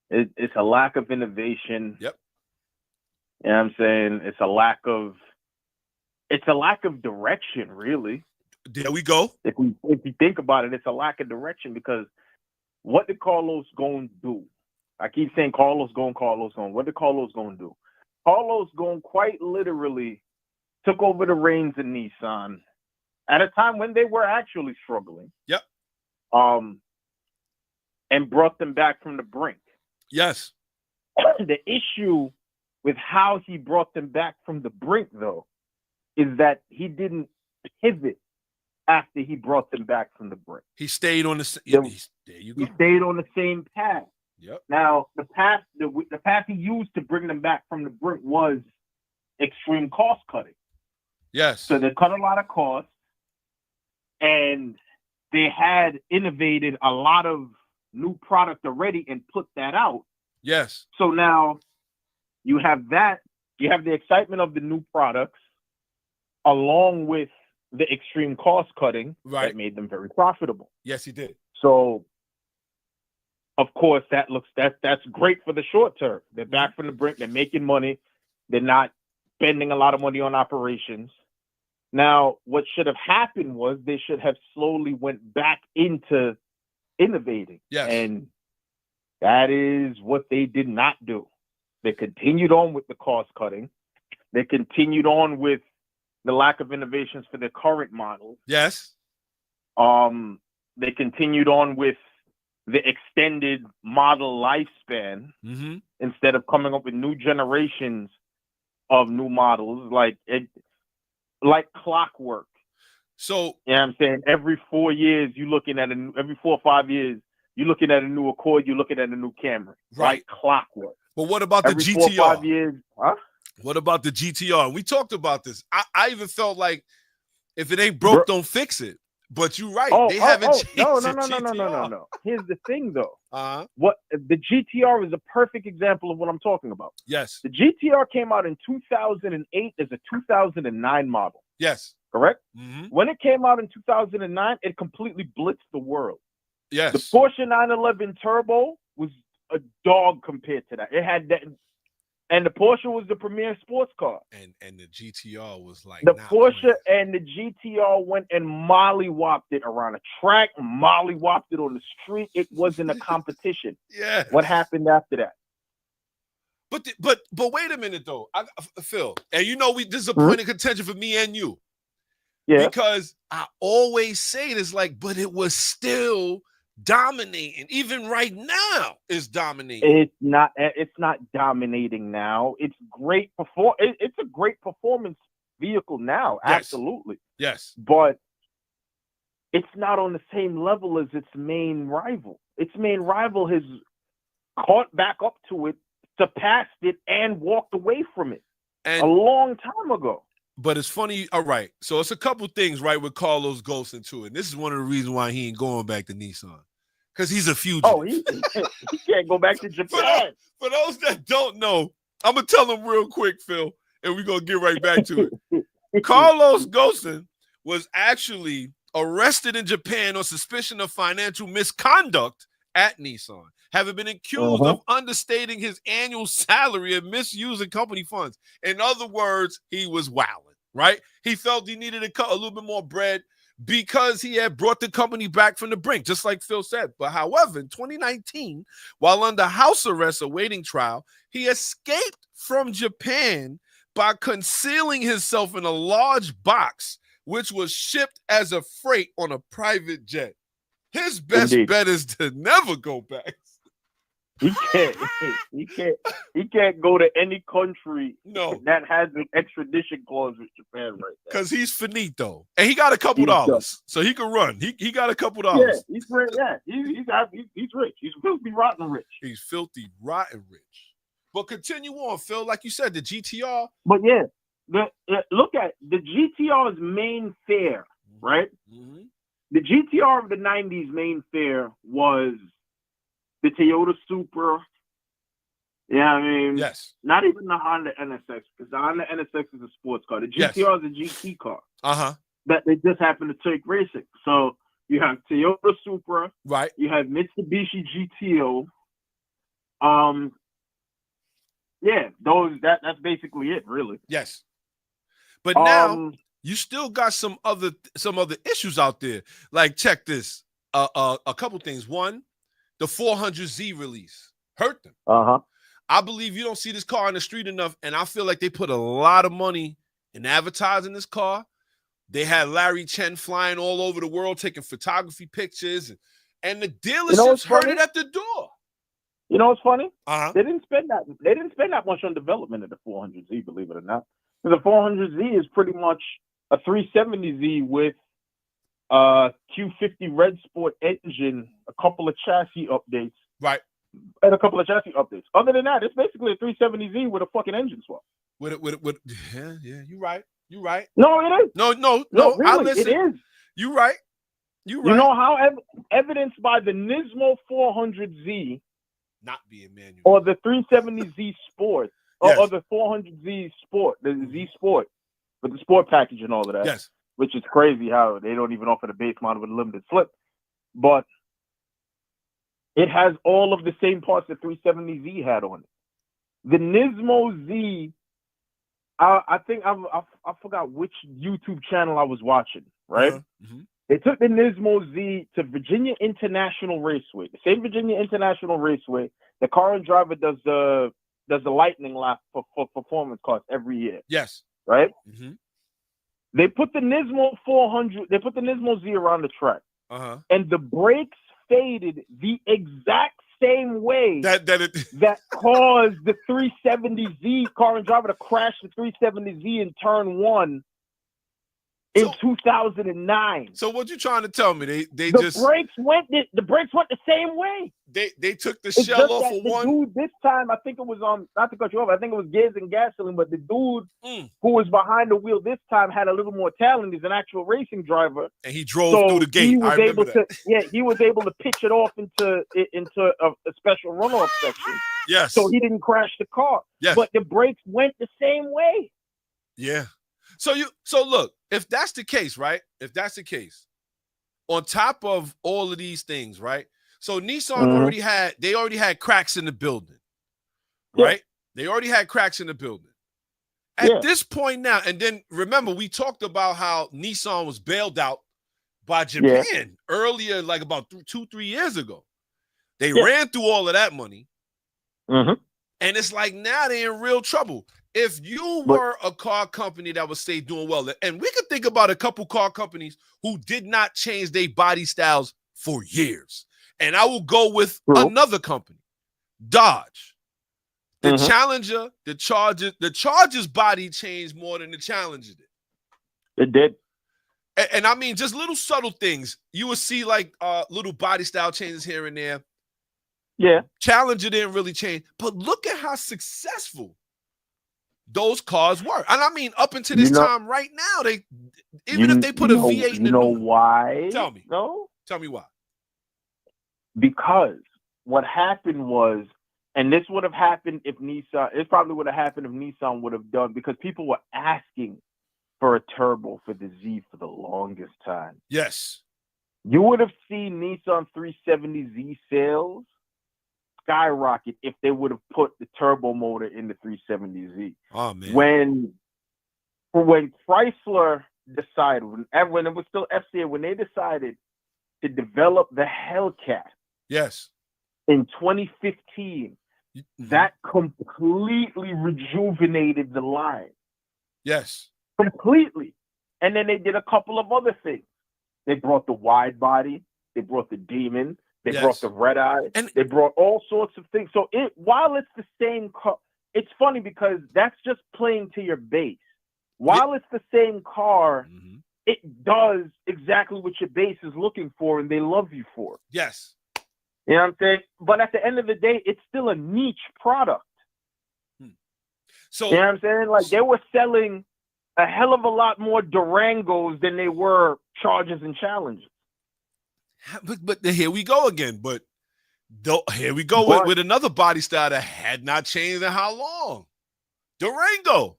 it's a lack of innovation. Yep. You know what I'm saying? It's a lack of direction, really. There we go. If you think about it, it's a lack of direction, because what did Carlos going to do? I keep saying Carlos going. What did Carlos going to do? Carlos going quite literally took over the reins in Nissan at a time when they were actually struggling. Yep. And brought them back from the brink. Yes. The issue with how he brought them back from the brink, though, is that he didn't pivot after he brought them back from the brink. He stayed on the there you go. He stayed on the same path. Yep. Now, the path he used to bring them back from the brink was extreme cost cutting. Yes. So they cut a lot of costs, and they had innovated a lot of new product already and put that out. Yes. So now you have that. You have the excitement of the new products, along with the extreme cost cutting that made them very profitable. Yes, he did. So, of course, that's great for the short term. They're back from the brink. They're making money. They're not spending a lot of money on operations. Now, what should have happened was they should have slowly went back into innovating. Yes. And that is what they did not do. They continued on with the cost cutting. They continued on with the lack of innovations for their current models. Yes. They continued on with the extended model lifespan instead of coming up with new generations of new models, like clockwork. So, you know what I'm saying? Every 4 years, every 4 or 5 years, you're looking at a new Accord, you're looking at a new Camry. Right. Like clockwork. But what about every the GTR? 4 or 5 years, huh? What about the GTR? We talked about this. I even felt like if it ain't broke, don't fix it. But you're right. They haven't changed No. Here's the thing, though. What the GTR is a perfect example of what I'm talking about. Yes. The GTR came out in 2008 as a 2009 model. Yes. Correct? Mm-hmm. When it came out in 2009, it completely blitzed the world. Yes. The Porsche 911 Turbo was a dog compared to that. It had that. And the Porsche was the premier sports car. And the GTR was like the Porsche and the GTR went and mollywopped it around a track, mollywopped it on the street. It wasn't a competition. Yeah. What happened after that? But wait a minute though, Phil. And this is a point of contention for me and you. Yeah. Because I always say this, but it was still dominating. Even right now is dominating. It's not dominating now. It's great it's a great performance vehicle now. Yes. Absolutely. Yes. But it's not on the same level as its main rival. Its main rival has caught back up to it, surpassed it, and walked away from it a long time ago. But it's funny. All right. So it's a couple things, right, with Carlos Ghosn into it. And this is one of the reasons why he ain't going back to Nissan. Because he's a fugitive. Oh, he can't go back to Japan. For those that don't know, I'm going to tell them real quick, Phil, and we're going to get right back to it. Carlos Ghosn was actually arrested in Japan on suspicion of financial misconduct at Nissan, having been accused of understating his annual salary and misusing company funds. In other words, he was wilding, right? He felt he needed to cut a little bit more bread because he had brought the company back from the brink, just like Phil said. But however, in 2019, while under house arrest awaiting trial, he escaped from Japan by concealing himself in a large box, which was shipped as a freight on a private jet. His best bet is to never go back. He can't. He can't go to any country that has an extradition clause with Japan right now. Because he's finito, and he got a couple dollars, so he can run. He got a couple dollars. Yeah, he's rich. Yeah, he's rich. He's filthy rotten rich. He's filthy rotten rich. But continue on, Phil. Like you said, the GTR. But yeah, look at the GTR's main fare, right? Mm-hmm. The GTR of the 90s main fare was the Toyota Supra. Yeah, I mean, yes. Not even the Honda NSX, because the Honda NSX is a sports car. The GTR is a GT car. That they just happened to take racing. So you have Toyota Supra. Right. You have Mitsubishi GTO. Yeah, that's basically it, really. Yes. But now you still got some other issues out there. Like, check this. A couple things. One, the 400Z release hurt them. I believe you don't see this car on the street enough, and I feel like they put a lot of money in advertising this car. They had Larry Chen flying all over the world taking photography pictures, and the dealerships heard it at the door. You know what's funny? They didn't spend that much on development of the 400Z, believe it or not. The 400Z is pretty much a 370Z with Q50 Red Sport engine, a couple of chassis updates. Right. And a couple of chassis updates. Other than that, it's basically a 370Z with a fucking engine swap. Yeah, you're right. You're right. No, it is. No, really, I listen. It is. You're right. You know how evidenced by the Nismo 400Z not being manual, or the 370Z Sport, or the 400Z Sport, the Z Sport, with the Sport package and all of that. Yes. Which is crazy how they don't even offer the base model with a limited slip. But it has all of the same parts that 370Z had on it. The Nismo Z, I think I forgot which YouTube channel I was watching, right? They took the Nismo Z to Virginia International Raceway, the same Virginia International Raceway. The car and driver does the lightning lap for performance cars every year. Yes. Right? They put the Nismo 400, they put the Nismo Z around the track. And the brakes faded the exact same way that caused the 370Z car and driver to crash the 370Z in turn 1 in 2009. So what you trying to tell me? The brakes went the same way. They took the shell off of one. Dude, this time I think it was not to cut you off. I think it was Gears and Gasoline, but the dude who was behind the wheel this time had a little more talent. He's an actual racing driver, and he drove through the gate. He was he was able to pitch it off into a special runoff section. Yes. So he didn't crash the car. Yes. But the brakes went the same way. Yeah. So look, if that's the case, right? If that's the case, on top of all of these things, right? So Nissan already had cracks in the building, right? They already had cracks in the building. At this point now, and then remember, we talked about how Nissan was bailed out by Japan earlier, like about 2-3 years ago. They ran through all of that money. And it's like now they're in real trouble. If you were a car company that was, say, doing well, and we could think about a couple car companies who did not change their body styles for years. And I will go with another company, Dodge. The Challenger, the Charger's body changed more than the Challenger did. It did. And I mean, just little subtle things. You would see like little body style changes here and there. Yeah. Challenger didn't really change. But look at how successful those cars were. And I mean, up until this time right now, if they put a V8 in the why? Tell me. No? Tell me why. Because what happened was, and this would have happened if Nissan, it probably would have happened if Nissan would have done, because people were asking for a turbo for the Z for the longest time. Yes. You would have seen Nissan 370Z sales skyrocket if they would have put the turbo motor in the 370Z. Oh man. When Chrysler decided, when it was still FCA, when they decided to develop the Hellcat, Yes. in 2015, that completely rejuvenated the line. Yes. Completely. And then they did a couple of other things. They brought the wide body. They brought the Demon. They Yes. brought the Red Eye. And they brought all sorts of things. So while it's the same car, it's funny because that's just playing to your base. While it's the same car, it does exactly what your base is looking for, and they love you for it. Yes. You know what I'm saying? But at the end of the day, it's still a niche product. So you know what I'm saying? Like they were selling a hell of a lot more Durangos than they were Chargers and Challengers. But here we go again. But here we go with another body style that had not changed in how long? Durango.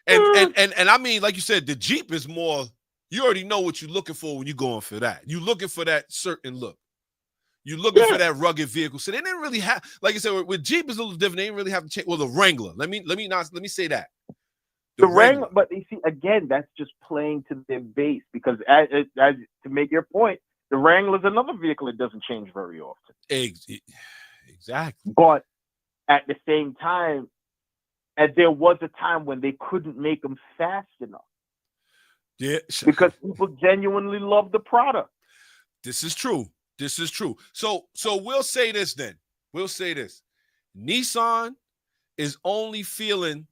And I mean, like you said, the Jeep is more, you already know what you're looking for when you're going for that. You're looking for that certain look. You're looking for that rugged vehicle. So they didn't really have, like I said, with Jeep is a little different. They didn't really have to change. Well, the Wrangler. Let me say that. The Wrangler, but you see, again, that's just playing to their base because as to make your point, the Wrangler is another vehicle that doesn't change very often. Exactly. But at the same time, there was a time when they couldn't make them fast enough. Yeah. Because people genuinely love the product. This is true. This is true. So we'll say this then. We'll say this. Nissan is only feeling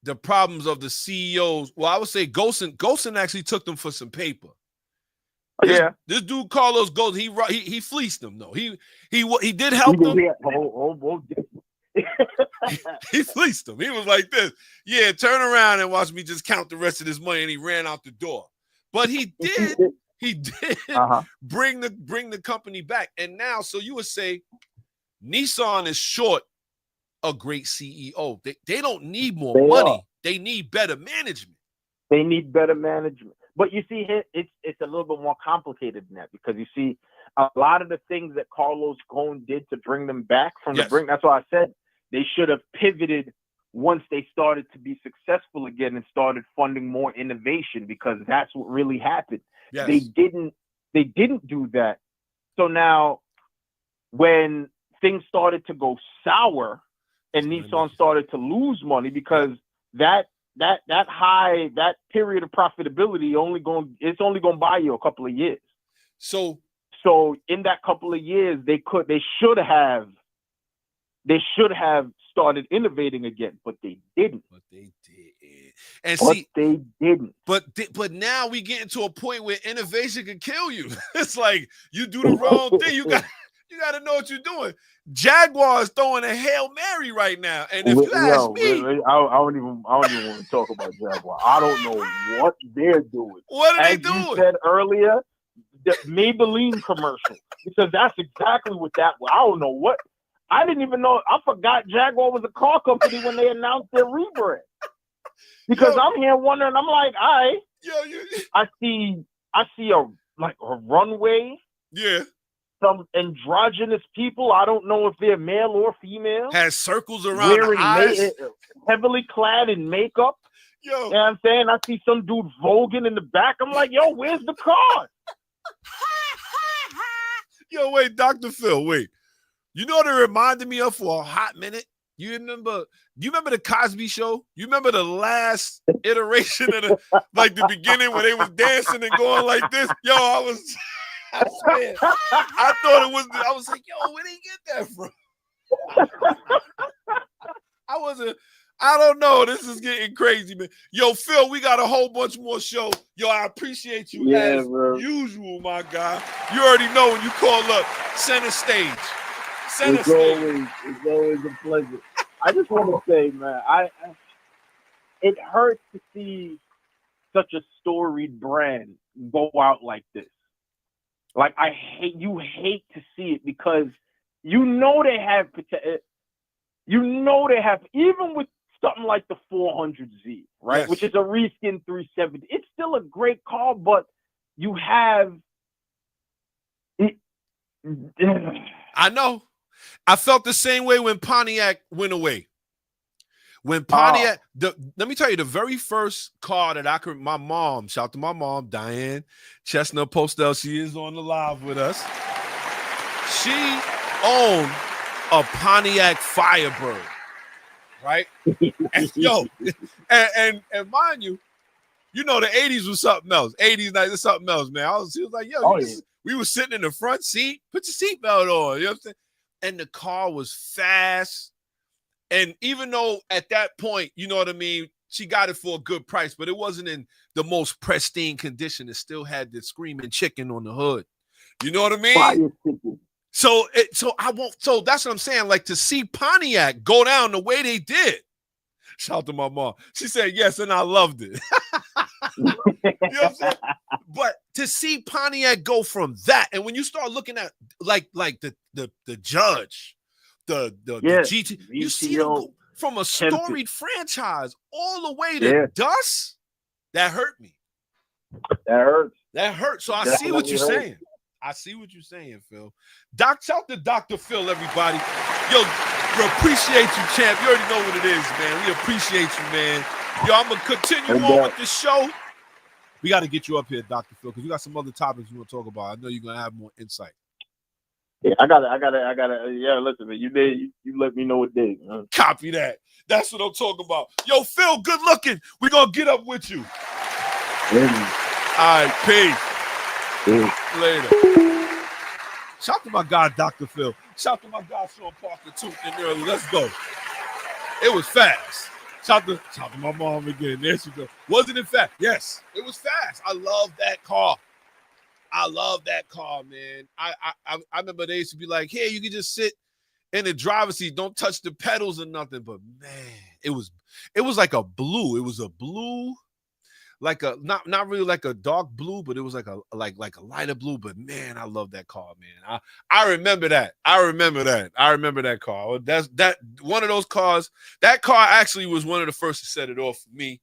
the problems of the CEOs. Well, I would say Golson actually took them for some paper. This dude Carlos Golson, he fleeced them though. He did help them. He fleeced them. He was like this. Yeah, turn around and watch me just count the rest of this money, and he ran out the door. But he did. He did bring the company back. And now, so you would say Nissan is short a great CEO. They don't need more money. They need better management. They need better management. But you see, it's a little bit more complicated than that because you see a lot of the things that Carlos Ghosn did to bring them back from the brink. That's why I said they should have pivoted once they started to be successful again and started funding more innovation because that's what really happened. Yes. They didn't do that. So now when things started to go sour and Nissan started to lose money because that period of profitability it's only going to buy you a couple of years. So in that couple of years they should have started innovating again, but they didn't. They didn't. But now we get into a point where innovation can kill you. It's like you do the wrong thing. You got to know what you're doing. Jaguar is throwing a Hail Mary right now. And if you ask me, I don't even want to talk about Jaguar. I don't know what they're doing. What are they doing? As you said earlier, the Maybelline commercial, because that's exactly what that was. I don't know what. I didn't even know. I forgot Jaguar was a car company when they announced their rebrand. Because I'm here wondering, I'm like, I see a runway. Yeah. Some androgynous people. I don't know if they're male or female. Has circles around the eyes. Heavily clad in makeup. Yo. You know what I'm saying? I see some dude voguing in the back. I'm like, yo, where's the car? Yo, wait, Dr. Phil, wait. You know what it reminded me of for a hot minute? You remember the Cosby Show? You remember the last iteration of the beginning where they was dancing and going like this? Yo, I swear, I thought it was. I was like, yo, where did he get that from? I don't know. This is getting crazy, man. Yo, Phil, we got a whole bunch more show. Yo, I appreciate you as usual, my guy. You already know when you call up center stage. It's always a pleasure. I just want to say, man, it hurts to see such a storied brand go out like this. Like you hate to see it because you know they have even with something like the 400Z, right? Yes. Which is a reskin 370. It's still a great car, but you have it. I know. I felt the same way when Pontiac went away. When Pontiac, let me tell you, the very first car that I could, my mom, shout out to my mom, Diane Chestnut Postel, she is on the live with us. She owned a Pontiac Firebird, right? And, yo, and mind you, you know the 80s was something else. 80s, 90s, something else, man. She was like, yo, we were sitting in the front seat, put your seatbelt on, you know what I'm saying? And the car was fast. And even though at that point, you know what I mean, she got it for a good price, but it wasn't in the most pristine condition. It still had the screaming chicken on the hood. You know what I mean? So that's what I'm saying. Like, to see Pontiac go down the way they did. Shout out to my mom. She said yes, and I loved it. You know what I'm saying? But to see Pontiac go from that, and when you start looking at like the Judge, the GT, you see them go from a storied franchise all the way to dust. That hurt me. That hurt. So I see what you're saying. I see what you're saying, Phil. Shout out to Dr. Phil, everybody. Yo, we appreciate you, champ. You already know what it is, man. We appreciate you, man. Yo, I'm gonna continue on with the show. We got to get you up here, Dr. Phil, because we got some other topics we want to talk about. I know you're gonna have more insight. Yeah, I got it. Yeah, listen, man. You let me know what day. Copy that. That's what I'm talking about. Yo, Phil, good looking. We're gonna get up with you. All right, peace. Later. Shout out to my guy, Dr. Phil. Shout out to my guy, Sean Parker, too, in early. Let's go. It was fast. Shout out to my mom again. There she goes. Wasn't it fast? Yes, it was fast. I love that car. Man. I remember they used to be like, hey, you can just sit in the driver's seat, don't touch the pedals or nothing. But man, it was like a blue. It was a blue, like a not really like a dark blue, but it was like a lighter blue. But man, I love that car, man. I remember that. I remember that car. That's one of those cars. That car actually was one of the first to set it off for me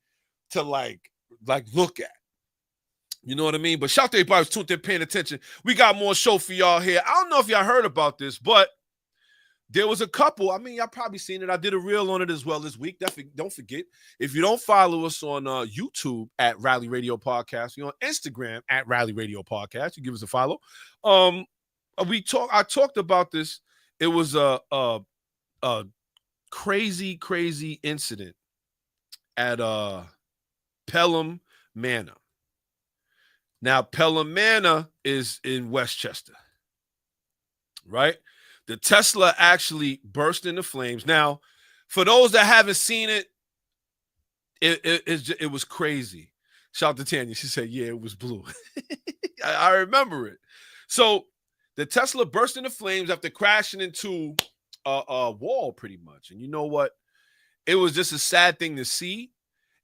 to like look at. You know what I mean? But shout out to everybody who's tuned in, paying attention. We got more show for y'all here. I don't know if y'all heard about this, but there was a couple. I mean, y'all probably seen it. I did a reel on it as well this week. Definitely don't forget. If you don't follow us on YouTube at Rally Radio Podcast, you're on Instagram at Rally Radio Podcast. You give us a follow. I talked about this. It was a crazy incident at Pelham Manor. Now, Pelham Manor is in Westchester, right? The Tesla actually burst into flames. Now, for those that haven't seen it, it was crazy. Shout out to Tanya. She said, yeah, it was blue. I remember it. So the Tesla burst into flames after crashing into a wall pretty much. And you know what? It was just a sad thing to see.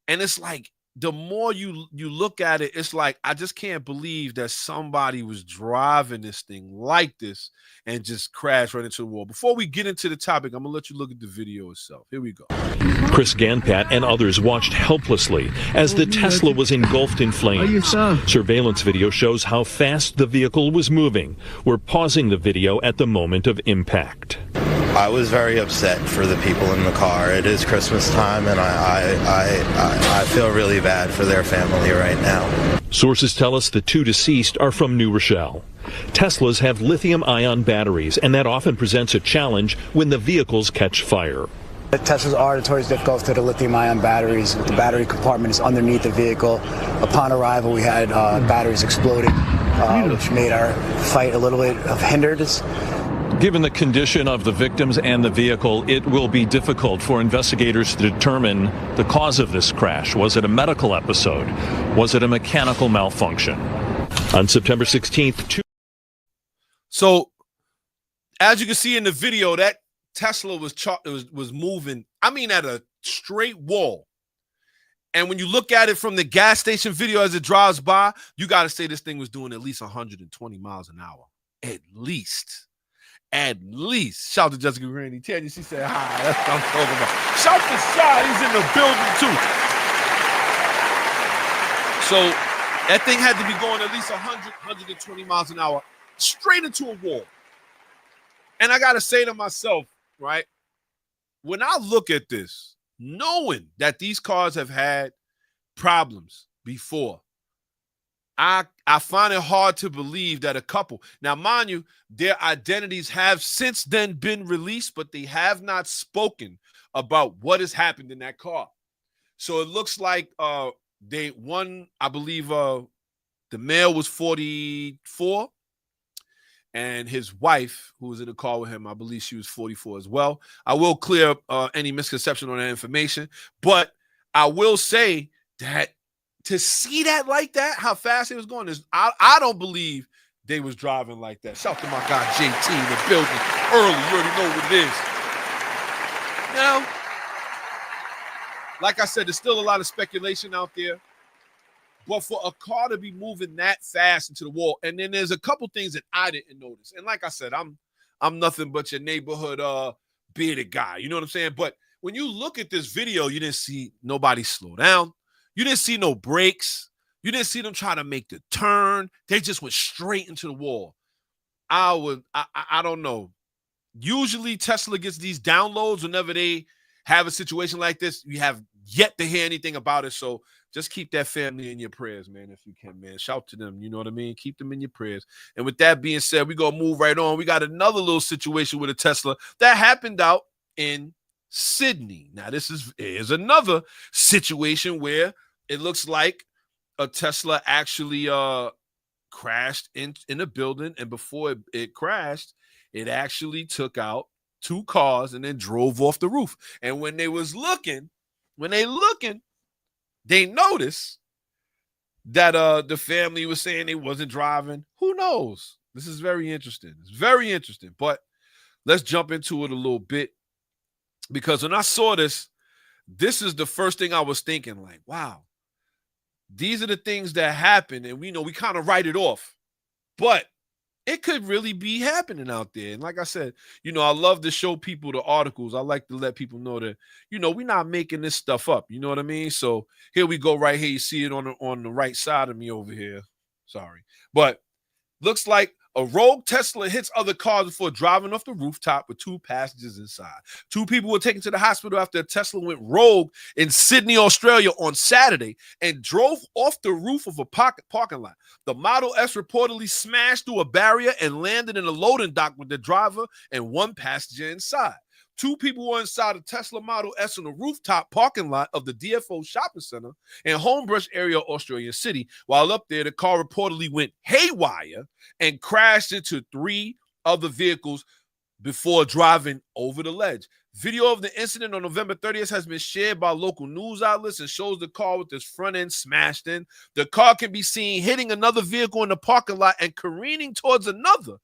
And it's like, the more you look at it, it's like, I just can't believe that somebody was driving this thing like this and just crashed right into the wall. Before we get into the topic, I'm going to let you look at the video itself. Here we go. Chris Ganpat and others watched helplessly as the Tesla was engulfed in flames. Surveillance video shows how fast the vehicle was moving. We're pausing the video at the moment of impact. I was very upset for the people in the car. It is Christmas time, and I feel really bad for their family right now. Sources tell us the two deceased are from New Rochelle. Teslas have lithium-ion batteries, and that often presents a challenge when the vehicles catch fire. The Teslas are notoriously difficult to the lithium-ion batteries. The battery compartment is underneath the vehicle. Upon arrival, we had batteries exploding, which made our fight a little bit hindered. Given the condition of the victims and the vehicle, it will be difficult for investigators to determine the cause of this crash. Was it a medical episode? Was it a mechanical malfunction? On September 16th, So, as you can see in the video, that Tesla was moving, I mean, at a straight wall. And when you look at it from the gas station video as it drives by, you got to say this thing was doing at least 120 miles an hour. At least. Shout out to Jessica Granny. Tanya, she said hi. That's what I'm talking about. Shout out to Shy. He's in the building too. So That thing had to be going at least 100, 120 miles an hour straight into a wall. And I got to say to myself, right, when I look at this, knowing that these cars have had problems before, I find it hard to believe that a couple, now mind you, their identities have since then been released, but they have not spoken about what has happened in that car. So it looks like I believe the male was 44, and his wife, who was in the car with him, I believe she was 44 as well. I will clear any misconception on that information, but I will say that to see that like that, how fast it was going, I don't believe they was driving like that. Shout to my guy JT in the building early. You already know what it is. Now, like I said, there's still a lot of speculation out there. But for a car to be moving that fast into the wall, and then there's a couple things that I didn't notice. And like I said, I'm nothing but your neighborhood bearded guy. You know what I'm saying? But when you look at this video, you didn't see nobody slow down. You didn't see no brakes. You didn't see them try to make the turn. They just went straight into the wall. I don't know. Usually Tesla gets these downloads whenever they have a situation like this. You have yet to hear anything about it. So just keep that family in your prayers, man, if you can, man. Shout to them. You know what I mean? Keep them in your prayers. And with that being said, we're going to move right on. We got another little situation with a Tesla that happened out in Sydney. Now, this is another situation where it looks like a Tesla actually crashed in a building. And before it crashed, it actually took out 2 cars and then drove off the roof. And when they looking, they noticed that the family was saying they wasn't driving. Who knows? This is very interesting. It's very interesting. But let's jump into it a little bit, because when I saw this is the first thing I was thinking, like, wow, these are the things that happen, and we kind of write it off. But it could really be happening out there. And like I said, I love to show people the articles. I like to let people know that, we're not making this stuff up. You know what I mean? So here we go right here. You see it on the right side of me over here. Sorry. But looks like a rogue Tesla hits other cars before driving off the rooftop with 2 passengers inside. 2 people were taken to the hospital after a Tesla went rogue in Sydney, Australia on Saturday and drove off the roof of a parking lot. The Model S reportedly smashed through a barrier and landed in a loading dock with the driver and 1 passenger inside. 2 people were inside a Tesla Model S on the rooftop parking lot of the DFO shopping center in Homebrush area of Australian City. While up there, the car reportedly went haywire and crashed into 3 other vehicles before driving over the ledge. Video of the incident on November 30th has been shared by local news outlets and shows the car with its front end smashed in. The car can be seen hitting another vehicle in the parking lot and careening towards another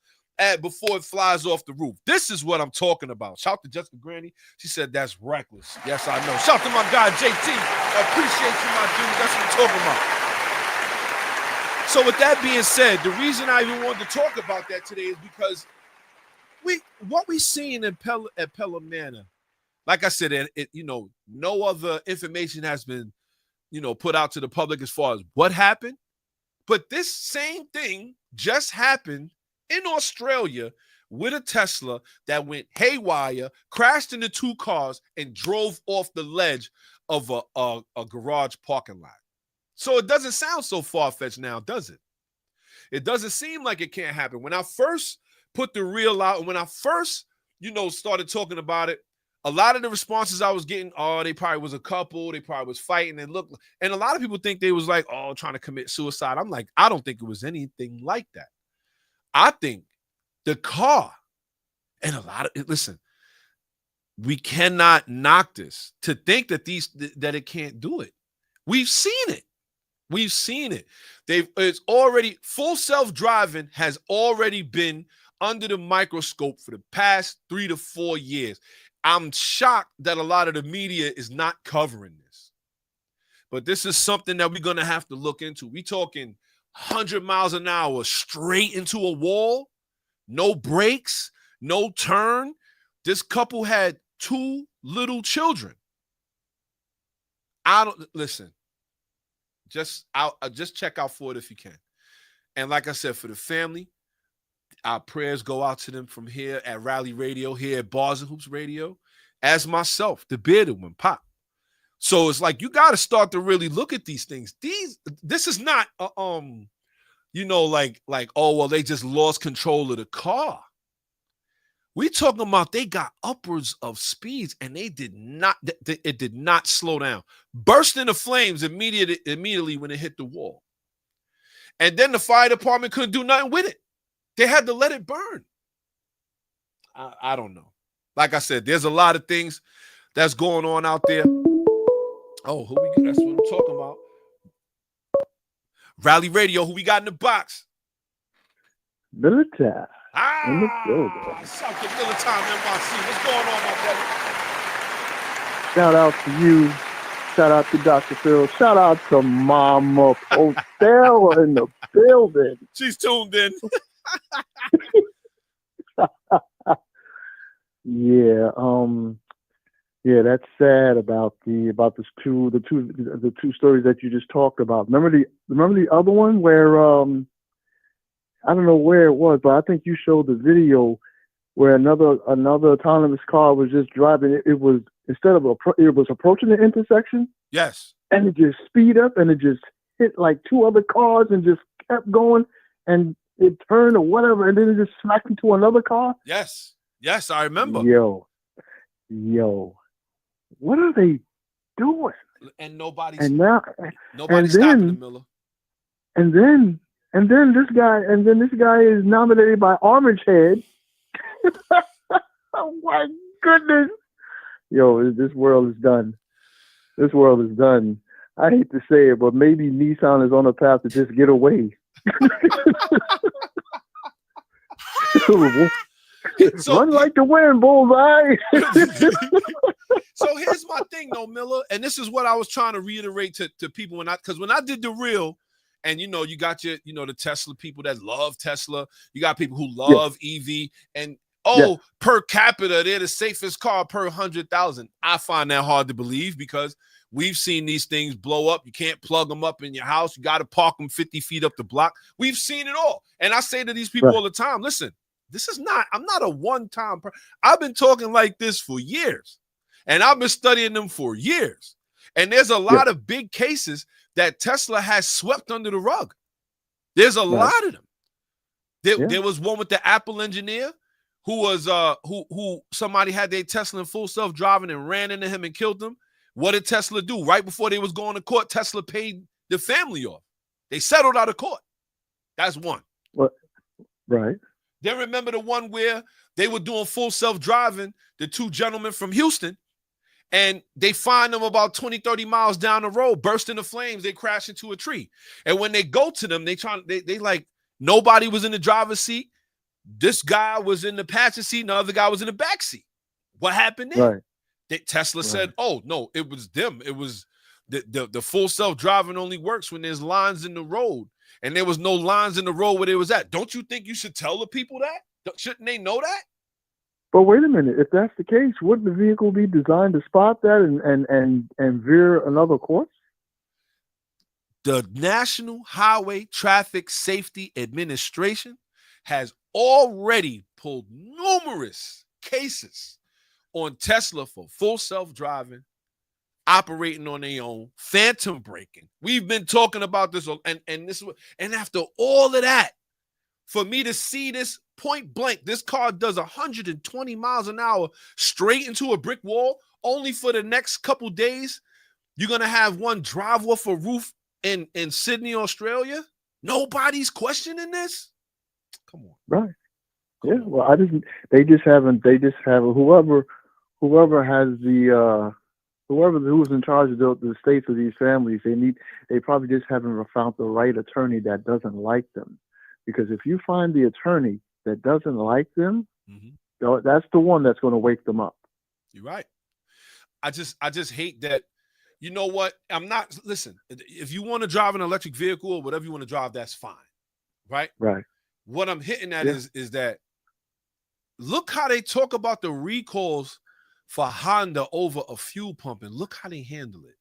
before it flies off the roof. This is what I'm talking about. Shout to Jessica Granny. She said that's reckless. Yes, I know. Shout to my guy, JT. I appreciate you, my dude. That's what I'm talking about. So with that being said, the reason I even wanted to talk about that today is because what we seeing at Pelham Manor, like I said, no other information has been, put out to the public as far as what happened. But this same thing just happened in Australia with a Tesla that went haywire, crashed into 2 cars, and drove off the ledge of a garage parking lot. So it doesn't sound so far-fetched now, does it? It doesn't seem like it can't happen. When I first put the reel out, and when I first, started talking about it, a lot of the responses I was getting, they probably was a couple, they probably was fighting, and a lot of people think they was like, trying to commit suicide. I'm like, I don't think it was anything like that. I think the car, and listen, we cannot knock this to think that that it can't do it. We've seen it. It's already, full self-driving has already been under the microscope for the past 3 to 4 years. I'm shocked that a lot of the media is not covering this. But this is something that we're going to have to look into. We talking 100 miles an hour straight into a wall, no brakes, no turn. This couple had 2 little children. Listen, just check out for it if you can. And like I said, for the family, our prayers go out to them from here at Rally Radio, here at Bars and Hoops Radio, as myself, the bearded one, Pop. So it's like you got to start to really look at these things. This is not like oh well, they just lost control of the car. We talking about they got upwards of speeds and they did not. It did not slow down. Burst into flames immediately when it hit the wall. And then the fire department couldn't do nothing with it. They had to let it burn. I don't know. Like I said, there's a lot of things that's going on out there. Oh, who we got? That's what I'm talking about. Rally Radio, who we got in the box? Military. South to Military NYC. What's going on, my brother? Shout out to you. Shout out to Dr. Phil. Shout out to Mama Hotel in the building. She's tuned in. Yeah, that's sad about the two stories that you just talked about. Remember the other one where I don't know where it was, but I think you showed the video where another autonomous car was just driving. It was it was approaching the intersection. Yes. And it just speed up and it just hit like two other cars and just kept going and it turned or whatever and then it just smacked into another car. Yes, I remember. Yo, what are they doing? And nobody's stopping them, Miller. And then this guy is nominated by Orange Head. Oh my goodness. Yo, this world is done. This world is done. I hate to say it, but maybe Nissan is on a path to just get away. So, run like the wind, bullseye. So here's my thing, though, Miller, and this is what I was trying to reiterate to people when I did the reel, and you got your the Tesla people that love Tesla, you got people who love EV, and per capita they're the safest car per 100,000. I find that hard to believe because we've seen these things blow up. You can't plug them up in your house. You got to park them 50 feet up the block. We've seen it all, and I say to these people all the time, listen. I'm not a one-time person. I've been talking like this for years, and I've been studying them for years. And there's a lot of big cases that Tesla has swept under the rug. There's a lot of them. There was one with the Apple engineer who was who somebody had their Tesla in full self-driving and ran into him and killed him. What did Tesla do? Right before they was going to court, Tesla paid the family off. They settled out of court. That's one. What? Right. Then remember the one where they were doing full self-driving, the two gentlemen from Houston, and they find them about 20, 30 miles down the road, burst into flames, they crash into a tree. And when they go to them, they like, nobody was in the driver's seat. This guy was in the passenger seat, and the other guy was in the back seat. What happened then? Right. Tesla said, oh, no, it was them. It was the full self-driving only works when there's lines in the road. And there was no lines in the road where they was at. Don't you think you should tell the people that? Shouldn't they know that? But wait a minute. If that's the case, wouldn't the vehicle be designed to spot that and veer another course? The National Highway Traffic Safety Administration has already pulled numerous cases on Tesla for full self-driving, operating on their own, phantom braking. We've been talking about this, and after all of that, for me to see this point blank, this car does 120 miles an hour straight into a brick wall, only for the next couple days, you're gonna have one drive off a roof in Sydney, Australia. Nobody's questioning this. Come on, right? Yeah. Well, They just have whoever has the. Who's in charge of the states of these families, they probably just haven't found the right attorney that doesn't like them. Because if you find the attorney that doesn't like them, that's the one that's going to wake them up. You're right. I just hate that. You know what? Listen, if you want to drive an electric vehicle or whatever you want to drive, that's fine. Right? Right. What I'm hitting at is that look how they talk about the recalls for Honda over a fuel pump, and look how they handle it.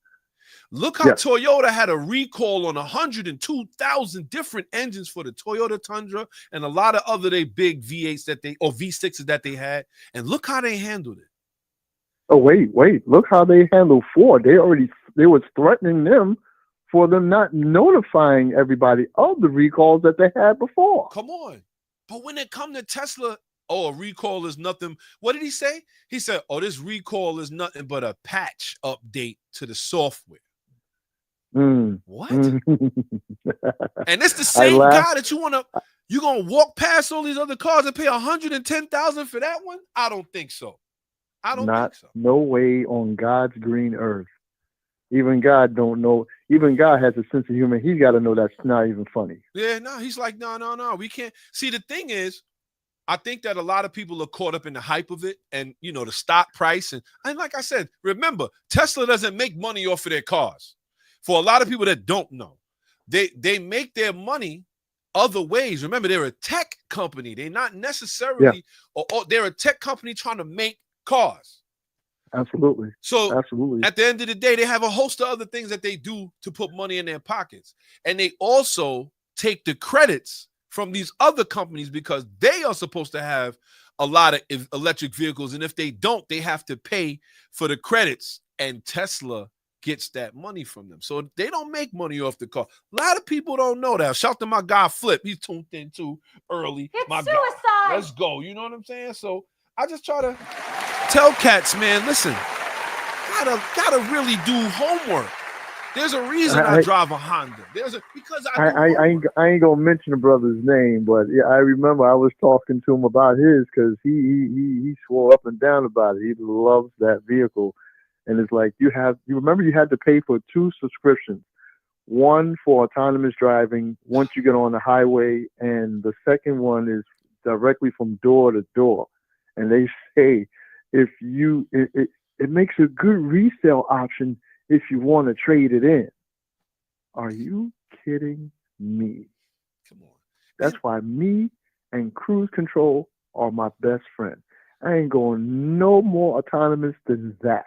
Look how Yes. Toyota had a recall on 102,000 different engines for the Toyota Tundra and a lot of other they big V8s or V6s that they had. And look how they handled it. Oh, wait. Look how they handled Ford. They was threatening them for them not notifying everybody of the recalls that they had before. Come on. But when it come to Tesla, a recall is nothing. What did he say? He said, this recall is nothing but a patch update to the software. What? And it's the same guy that you're gonna walk past all these other cars and pay $110,000 for that one? I don't think so. Think so. No way on God's green earth. Even God don't know. Even God has a sense of humor. He's got to know that's not even funny. Yeah, no, he's like, no. We can't. See, the thing is, I think that a lot of people are caught up in the hype of it and, the stock price. And like I said, remember, Tesla doesn't make money off of their cars. For a lot of people that don't know, they make their money other ways. Remember, they're a tech company. They're not necessarily, or they're a tech company trying to make cars. Absolutely. So absolutely. At the end of the day, they have a host of other things that they do to put money in their pockets. And they also take the credits from these other companies because they are supposed to have a lot of electric vehicles. And if they don't, they have to pay for the credits. And Tesla gets that money from them. So they don't make money off the car. A lot of people don't know that. Shout to my guy Flip. He's tuned in too early. It's my suicide. Guy. Let's go. You know what I'm saying? So I just try to tell cats, man, listen, gotta really do homework. There's a reason I drive a Honda. Because I ain't gonna mention the brother's name, but yeah, I remember I was talking to him about his because he swore up and down about it. He loves that vehicle, and it's like you remember you had to pay for 2 subscriptions, one for autonomous driving once you get on the highway, and the second one is directly from door to door. And they say if it makes a good resale option if you want to trade it in. Are you kidding me? Come on. That's why me and cruise control are my best friend. I ain't going no more autonomous than that.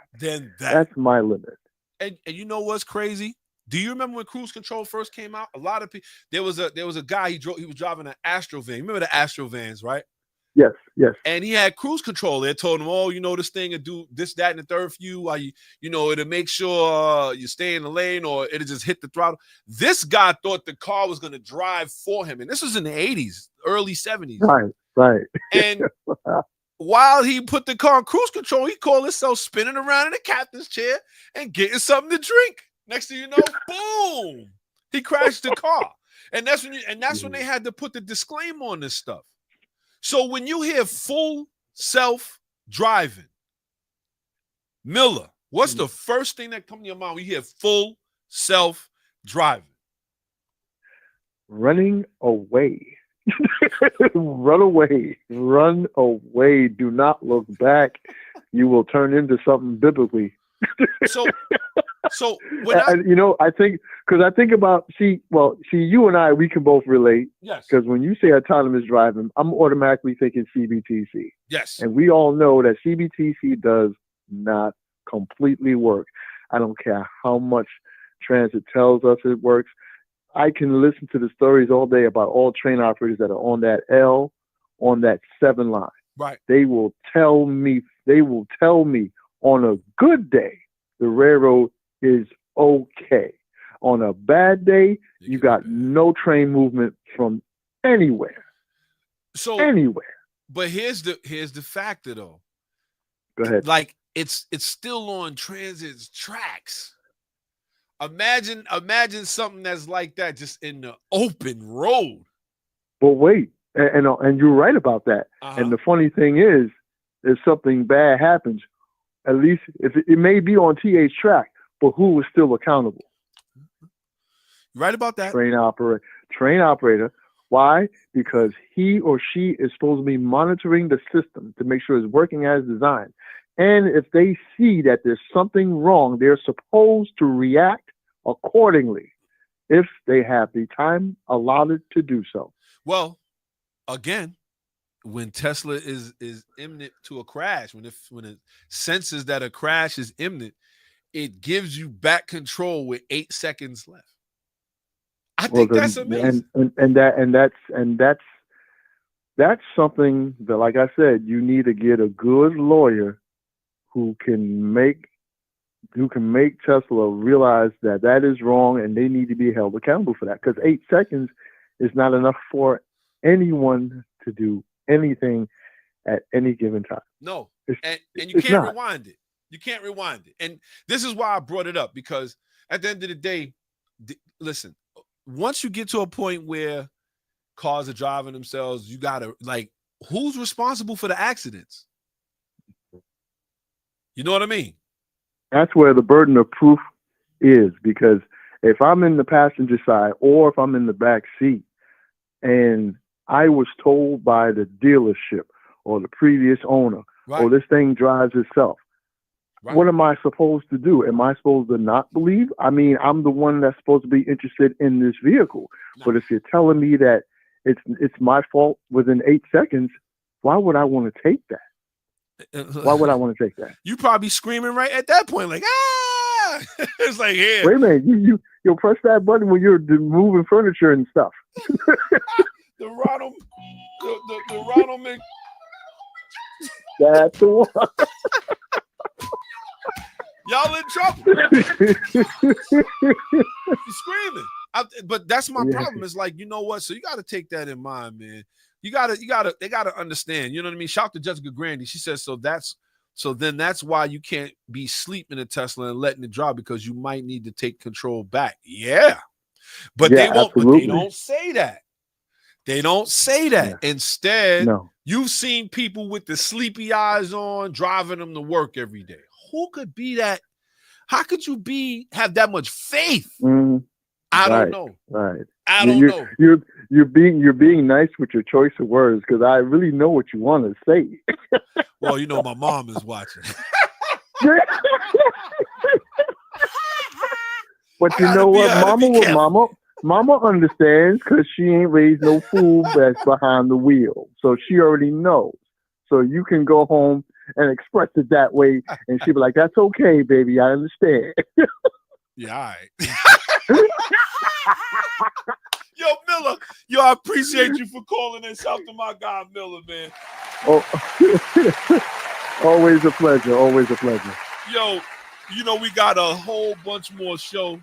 That's my limit. And you know what's crazy? Do you remember when cruise control first came out? A lot of people. There was a guy he was driving an Astro van. Remember the Astro vans, right? Yes. And he had cruise control. They told him, this thing will do this, that, and the third for you. While it'll make sure you stay in the lane or it'll just hit the throttle. This guy thought the car was going to drive for him. And this was in the 80s, early 70s. Right. And while he put the car on cruise control, he called himself spinning around in the captain's chair and getting something to drink. Next thing you know, boom, he crashed the car. And that's when they had to put the disclaimer on this stuff. So when you hear full self-driving, Miller, what's the first thing that comes to your mind when you hear full self-driving? Running away. Run away. Do not look back. You will turn into something biblically. So when I think about you and I, we can both relate. Yes. Because when you say autonomous driving, I'm automatically thinking CBTC. Yes. And we all know that CBTC does not completely work. I don't care how much transit tells us it works. I can listen to the stories all day about all train operators that are on that on that 7 line. Right. They will tell me on a good day, the railroad is okay. On a bad day, you got no train movement from anywhere. Anywhere. But here's the factor though. Go ahead. Like it's still on transit's tracks. Imagine something that's like that just in the open road. But wait, and you're right about that. And the funny thing is, if something bad happens, at least if it may be on TA's track, but who is still accountable? Right about that. Train operator. Why? Because he or she is supposed to be monitoring the system to make sure it's working as designed. And if they see that there's something wrong, they're supposed to react accordingly if they have the time allotted to do so. Well, again, when Tesla is imminent to a crash, when it senses that a crash is imminent, it gives you back control with 8 seconds left. I think that's amazing. That's something that, like I said, you need to get a good lawyer who can make Tesla realize that is wrong and they need to be held accountable for that. Because 8 seconds is not enough for anyone to do anything at any given time. No, and you can't rewind it. You can't rewind it. And this is why I brought it up, because at the end of the day, listen, once you get to a point where cars are driving themselves, you got to, like, who's responsible for the accidents? You know what I mean? That's where the burden of proof is, because if I'm in the passenger side or if I'm in the back seat and I was told by the dealership or the previous owner, right, or this thing drives itself, right, what am I supposed to do? Am I supposed to not believe? I mean, I'm the one that's supposed to be interested in this vehicle. No. But if you're telling me that it's my fault within 8 seconds, why would I want to take that? Why would I want to take that? You probably screaming right at that point, like, ah! It's like, here. Wait a minute, you'll press that button when you're moving furniture and stuff. the Ronald Mc. That's the one. Y'all in trouble. You're screaming. But that's my problem. It's like, you know what? So you got to take that in mind, man. They got to understand, you know what I mean? Shout out to Jessica Grandy. She says, so then that's why you can't be sleeping in a Tesla and letting it drive, because you might need to take control back. Yeah. But they won't, absolutely. But they don't say that. They don't say that. Yeah. Instead, you've seen people with the sleepy eyes on driving them to work every day. Who could be that? How could you have that much faith? Mm-hmm. I don't know. Right. I don't know. You're being nice with your choice of words, because I really know what you want to say. Well, you know, my mom is watching. But you know what, Mama understands, because she ain't raised no fool that's behind the wheel, so she already knows. So you can go home and express it that way, and she'll be like, "That's okay, baby. I understand." Yeah, all right. Yo, I appreciate you for calling and shout to my guy Miller, man. Oh, always a pleasure. Always a pleasure. Yo, you know we got a whole bunch more show.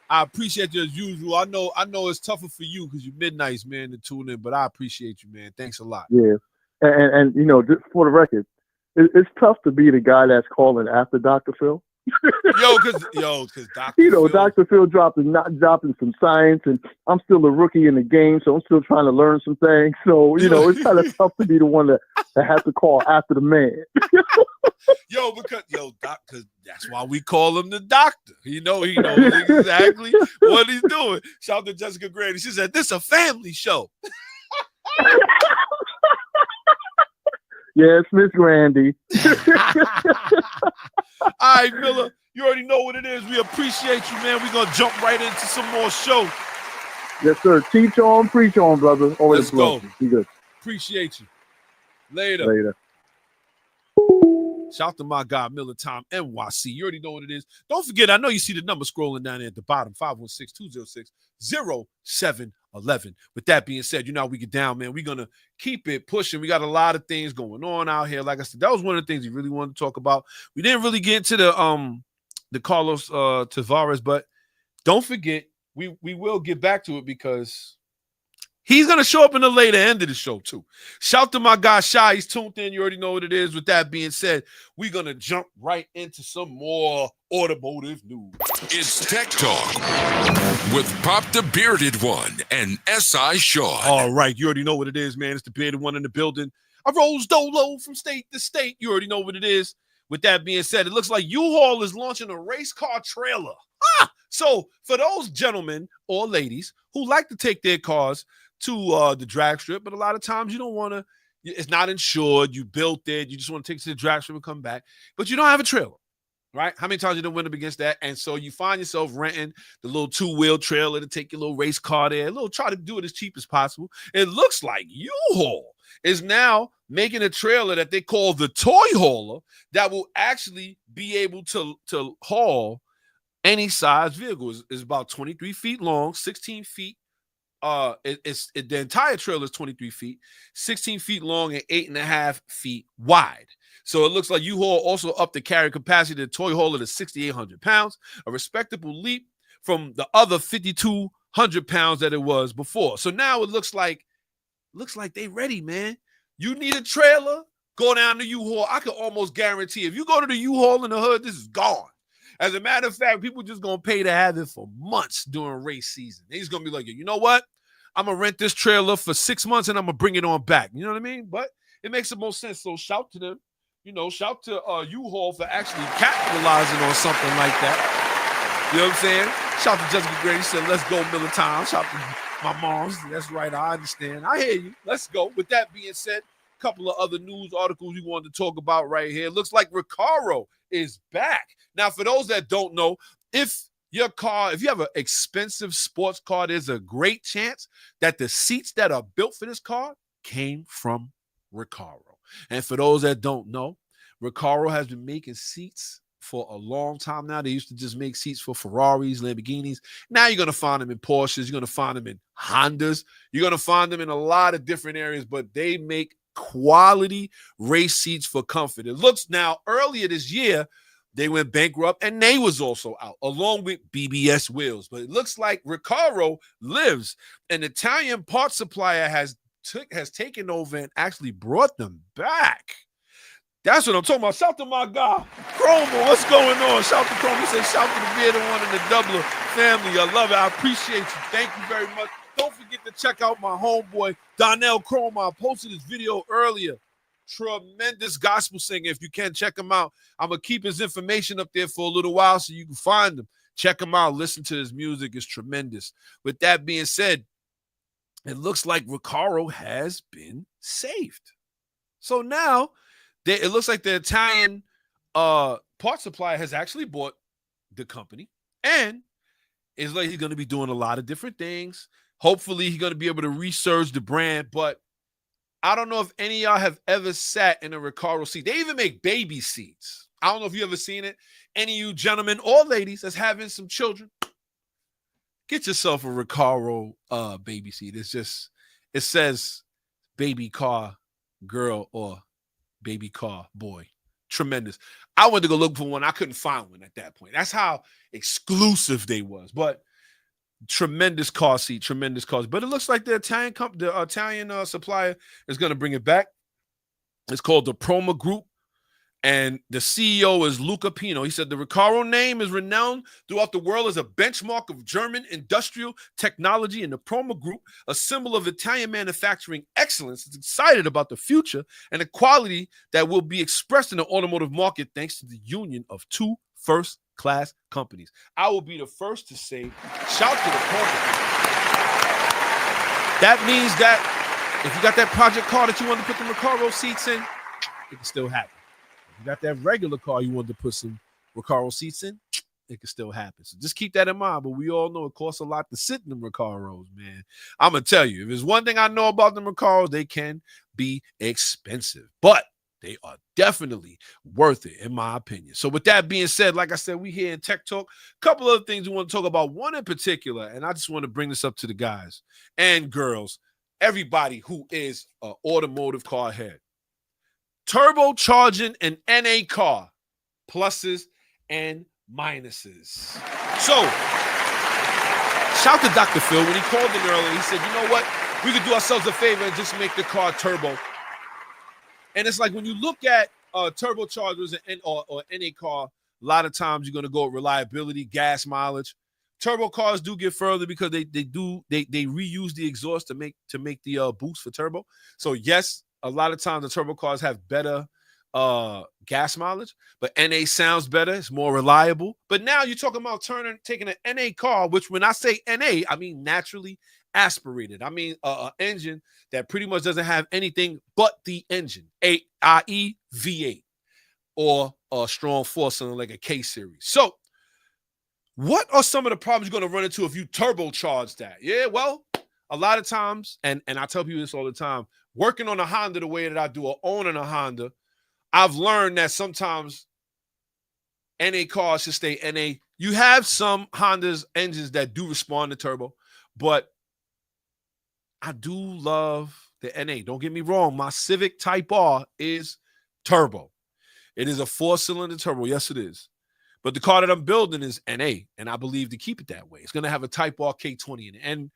I appreciate you as usual. I know it's tougher for you because you're midnights, man, to tune in, but I appreciate you, man. Thanks a lot. Yeah, and you know, just for the record, it's tough to be the guy that's calling after Dr. Phil. Because Dr. Phil, Dr. Phil dropping some science, and I'm still a rookie in the game, so I'm still trying to learn some things. So it's kind of tough to be the one that has to call after the man. Because that's why we call him the doctor. He knows exactly what he's doing. Shout out to Jessica Grandy. She said, "This is a family show." Yes, Miss Grandy. All right, Miller, you already know what it is. We appreciate you, man. We're going to jump right into some more show. Yes, sir. Teach on, preach on, brother. Always Let's go. Be good. Appreciate you. Later. Shout out to my guy, Miller Tom, NYC. You already know what it is. Don't forget, I know you see the number scrolling down there at the bottom, 516-206-0711. With that being said, how we get down, man. We're going to keep it pushing. We got a lot of things going on out here. Like I said, that was one of the things we really wanted to talk about. We didn't really get into the Carlos Tavares, but don't forget, we will get back to it because he's going to show up in the later end of the show, too. Shout to my guy, Shy. He's tuned in. You already know what it is. With that being said, we're going to jump right into some more automotive news. It's Tech Talk with Pop the Bearded One and S.I Shawn. All right. You already know what it is, man. It's the Bearded One in the building. I rose dolo from state to state. You already know what it is. With that being said, it looks like U-Haul is launching a race car trailer. So for those gentlemen or ladies who like to take their cars to the drag strip, but a lot of times you don't want to, it's not insured, you built it, you just want to take it to the drag strip and come back, but you don't have a trailer, right? How many times you done went up against that? And so you find yourself renting the little 2-wheel trailer to take your little race car there, try to do it as cheap as possible. It looks like U-Haul is now making a trailer that they call the toy hauler that will actually be able to haul any size vehicle. It's about 23 feet long, 16 feet. The entire trailer is 23 feet, 16 feet long, and 8.5 feet wide. So it looks like U-Haul also upped the carry capacity of the toy hauler to 6,800 pounds, a respectable leap from the other 5,200 pounds that it was before. So now it looks like they ready, man. You need a trailer, go down to U-Haul. I can almost guarantee if you go to the U-Haul in the hood, this is gone. As a matter of fact, people just going to pay to have it for months during race season. He's going to be like, you know what? I'm going to rent this trailer for 6 months and I'm going to bring it on back. You know what I mean? But it makes the most sense. So shout to them, shout to U-Haul for actually capitalizing on something like that. You know what I'm saying? Shout to Jessica Gray. He said, let's go, Militown. Shout to my moms. That's right. I understand. I hear you. Let's go. With that being said, a couple of other news articles we wanted to talk about right here. Looks like Recaro is back. Now, for those that don't know, if you have an expensive sports car, there's a great chance that the seats that are built for this car came from Recaro. And for those that don't know, Recaro has been making seats for a long time now. They used to just make seats for Ferraris, Lamborghinis. Now you're going to find them in Porsches. You're going to find them in Hondas. You're going to find them in a lot of different areas, but they make quality race seats for comfort. It looks now, earlier this year, they went bankrupt and they was also out along with BBS wheels. But it looks like Recaro lives. An Italian parts supplier has taken over and actually brought them back. That's what I'm talking about. Shout to my guy, Chroma. What's going on? Shout to Chroma. He said, shout to the Bearded One and the Doubler family. I love it. I appreciate you. Thank you very much. Don't forget to check out my homeboy, Donnell Chroma. I posted this video earlier. Tremendous gospel singer. If you can, check him out. I'm going to keep his information up there for a little while so you can find him. Check him out. Listen to his music. It's tremendous. With that being said, it looks like Recaro has been saved. So now, it looks like the Italian parts supplier has actually bought the company, and it's like he's going to be doing a lot of different things. Hopefully, he's going to be able to resurge the brand, but I don't know if any of y'all have ever sat in a Recaro seat. They even make baby seats. I don't know if you ever seen it. Any of you gentlemen or ladies that's having some children, get yourself a Recaro baby seat. It says baby car girl or baby car boy. Tremendous. I went to go look for one. I couldn't find one at that point. That's how exclusive they was. But tremendous car seat, tremendous cars. But it looks like the Italian supplier is going to bring it back. It's called the Proma Group, and the CEO is Luca Pino. He said the Recaro name is renowned throughout the world as a benchmark of German industrial technology, and the Proma Group, a symbol of Italian manufacturing excellence, is excited about the future and the quality that will be expressed in the automotive market thanks to the union of two first-class companies. I will be the first to say, shout to the Proma Group. That means that if you got that project car that you want to put the Recaro seats in, it can still happen. If you got that regular car you wanted to put some Recaro seats in, it can still happen. So just keep that in mind. But we all know it costs a lot to sit in the Recaros, man. I'm going to tell you, if there's one thing I know about the Recaros, they can be expensive. But they are definitely worth it, in my opinion. So with that being said, like I said, we here in Tech Talk. A couple other things we want to talk about. One in particular, and I just want to bring this up to the guys and girls, everybody who is an automotive car head. Turbocharging an NA car, pluses and minuses. So, shout to Dr. Phil. When he called in earlier, he said, you know what? We could do ourselves a favor and just make the car turbo. And it's like when you look at turbochargers or NA car, a lot of times you're going to go with reliability, gas mileage. Turbo cars do get further because they reuse the exhaust to make the boost for turbo. So yes, a lot of times the turbo cars have better gas mileage, but NA sounds better. It's more reliable. But now you're talking about taking an NA car, which when I say NA, I mean naturally aspirated. I mean an engine that pretty much doesn't have anything but the engine, i.e. V8 or a strong four-cylinder like a K-Series. So what are some of the problems you're going to run into if you turbocharge that? Yeah, well, a lot of times, and I tell people this all the time, working on a Honda the way that I do or owning a Honda, I've learned that sometimes NA cars should stay NA. You have some Honda's engines that do respond to turbo, but I do love the NA. Don't get me wrong. My Civic Type R is turbo. It is a 4-cylinder turbo. Yes, it is. But the car that I'm building is NA, and I believe to keep it that way. It's going to have a Type R K20 in it. And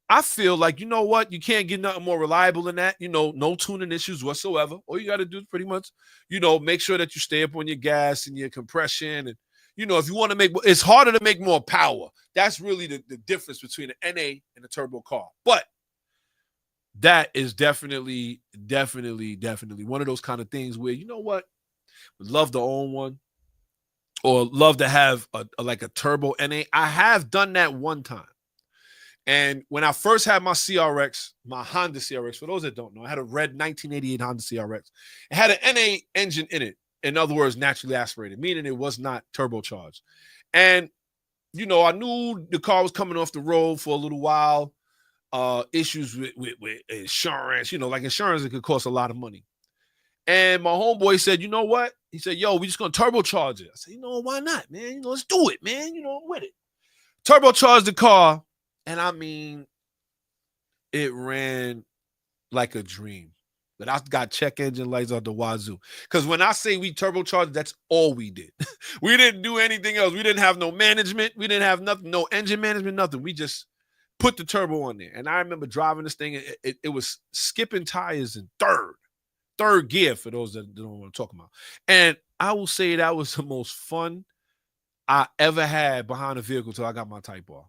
I feel like, you know what? You can't get nothing more reliable than that. You know, no tuning issues whatsoever. All you got to do is pretty much, you know, make sure that you stay up on your gas and your compression. And, you know, if you want to make, it's harder to make more power. That's really the difference between an NA and a turbo car. But that is definitely one of those kind of things where, you know what? Would love to own one or love to have like a turbo NA. I have done that one time. And when I first had my CRX, my Honda CRX, for those that don't know, I had a red 1988 Honda CRX. It had an NA engine in it. In other words, naturally aspirated, meaning it was not turbocharged. And, you know, I knew the car was coming off the road for a little while. Issues with insurance, you know, like insurance, it could cost a lot of money. And my homeboy said, you know what? He said, yo, we just going to turbocharge it. I said, you know, why not, man? You know, let's do it, man. You know, I'm with it. Turbocharged the car. And I mean, it ran like a dream. But I got check engine lights out the wazoo. Because when I say we turbocharged, that's all we did. We didn't do anything else. We didn't have no management. We didn't have nothing, no engine management, nothing. We just put the turbo on there. And I remember driving this thing. It was skipping tires in third gear, for those that don't want to talk about. And I will say that was the most fun I ever had behind a vehicle till I got my Type R.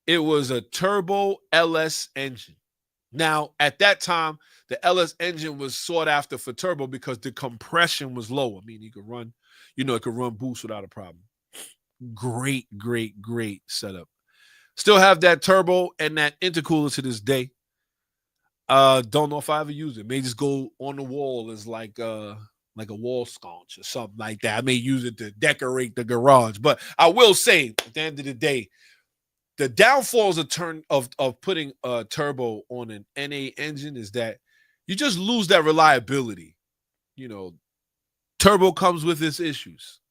It was a turbo LS engine. Now, at that time, the LS engine was sought after for turbo because the compression was lower. I mean, you could run, you know, it could run boost without a problem. Great setup. Still have that turbo and that intercooler to this day. Don't know if I ever use it. May just go on the wall as like a wall sconce or something like that. I may use it to decorate the garage. But I will say, at the end of the day, the downfalls of putting a turbo on an NA engine is that you just lose that reliability. You know, turbo comes with its issues.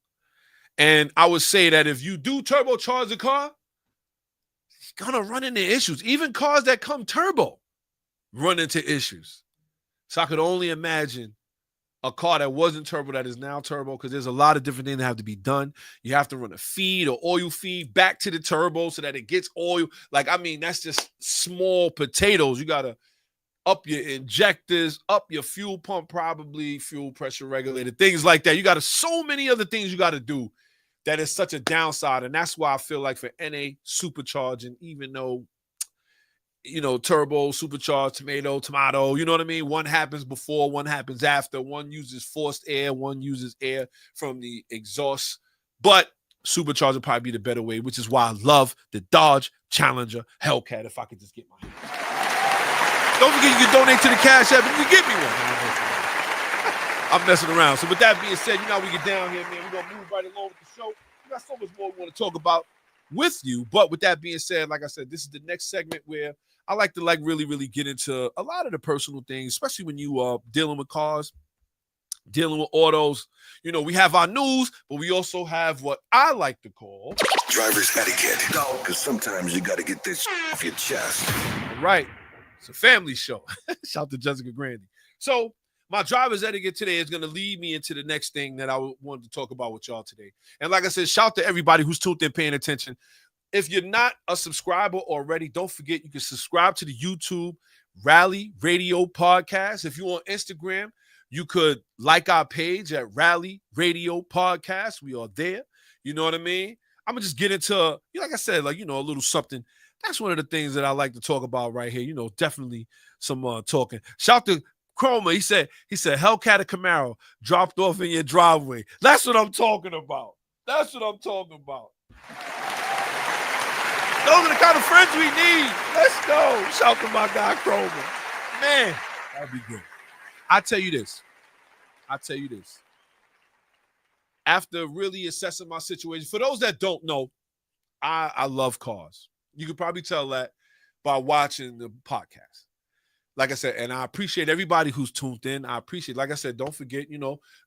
And I would say that if you do turbocharge the car, it's going to run into issues. Even cars that come turbo run into issues. So I could only imagine a car that wasn't turbo that is now turbo, because there's a lot of different things that have to be done. You have to run a feed or oil feed back to the turbo so that it gets oil. Like, I mean, that's just small potatoes. You got to up your injectors, up your fuel pump, probably fuel pressure regulator, things like that. You got so many other things you got to do that is such a downside. And that's why I feel like for NA supercharging, even though, you know, turbo, supercharged, tomato, you know what I mean? One happens before, one happens after. One uses forced air, one uses air from the exhaust. But supercharged would probably be the better way, which is why I love the Dodge Challenger Hellcat, if I could just get my hands. Don't forget, you can donate to the Cash App and you can get me one. I'm messing around. So with that being said, you know how we get down here, man. We're going to move right along with the show. We got so much more we want to talk about with you. But with that being said, like I said, this is the next segment where I like to really get into a lot of the personal things, especially when you are dealing with cars, dealing with autos. You know, we have our news, but we also have what I like to call driver's etiquette. Because sometimes you got to get this off your chest. All right. It's a family show. Shout out to Jessica Grandy. So my driver's etiquette today is going to lead me into the next thing that I wanted to talk about with y'all today. And like I said, shout out to everybody who's tuned in, paying attention. If you're not a subscriber already, don't forget you can subscribe to the YouTube Rally Radio Podcast. If you're on Instagram, you could like our page at Rally Radio Podcast. We are there. You know what I mean? I'm going to just get into, like I said, like, you know, a little something. That's one of the things that I like to talk about right here. You know, definitely some talking. Shout to Chroma. He said, Hellcat or Camaro dropped off in your driveway. That's what I'm talking about. Those are the kind of friends we need. Let's go. Shout to my guy, Chroma. Man, that'd be good. I tell you this. After really assessing my situation, for those that don't know, I love cars. You could probably tell that by watching the podcast. Like I said, and I appreciate everybody who's tuned in. I appreciate, like I said, don't forget,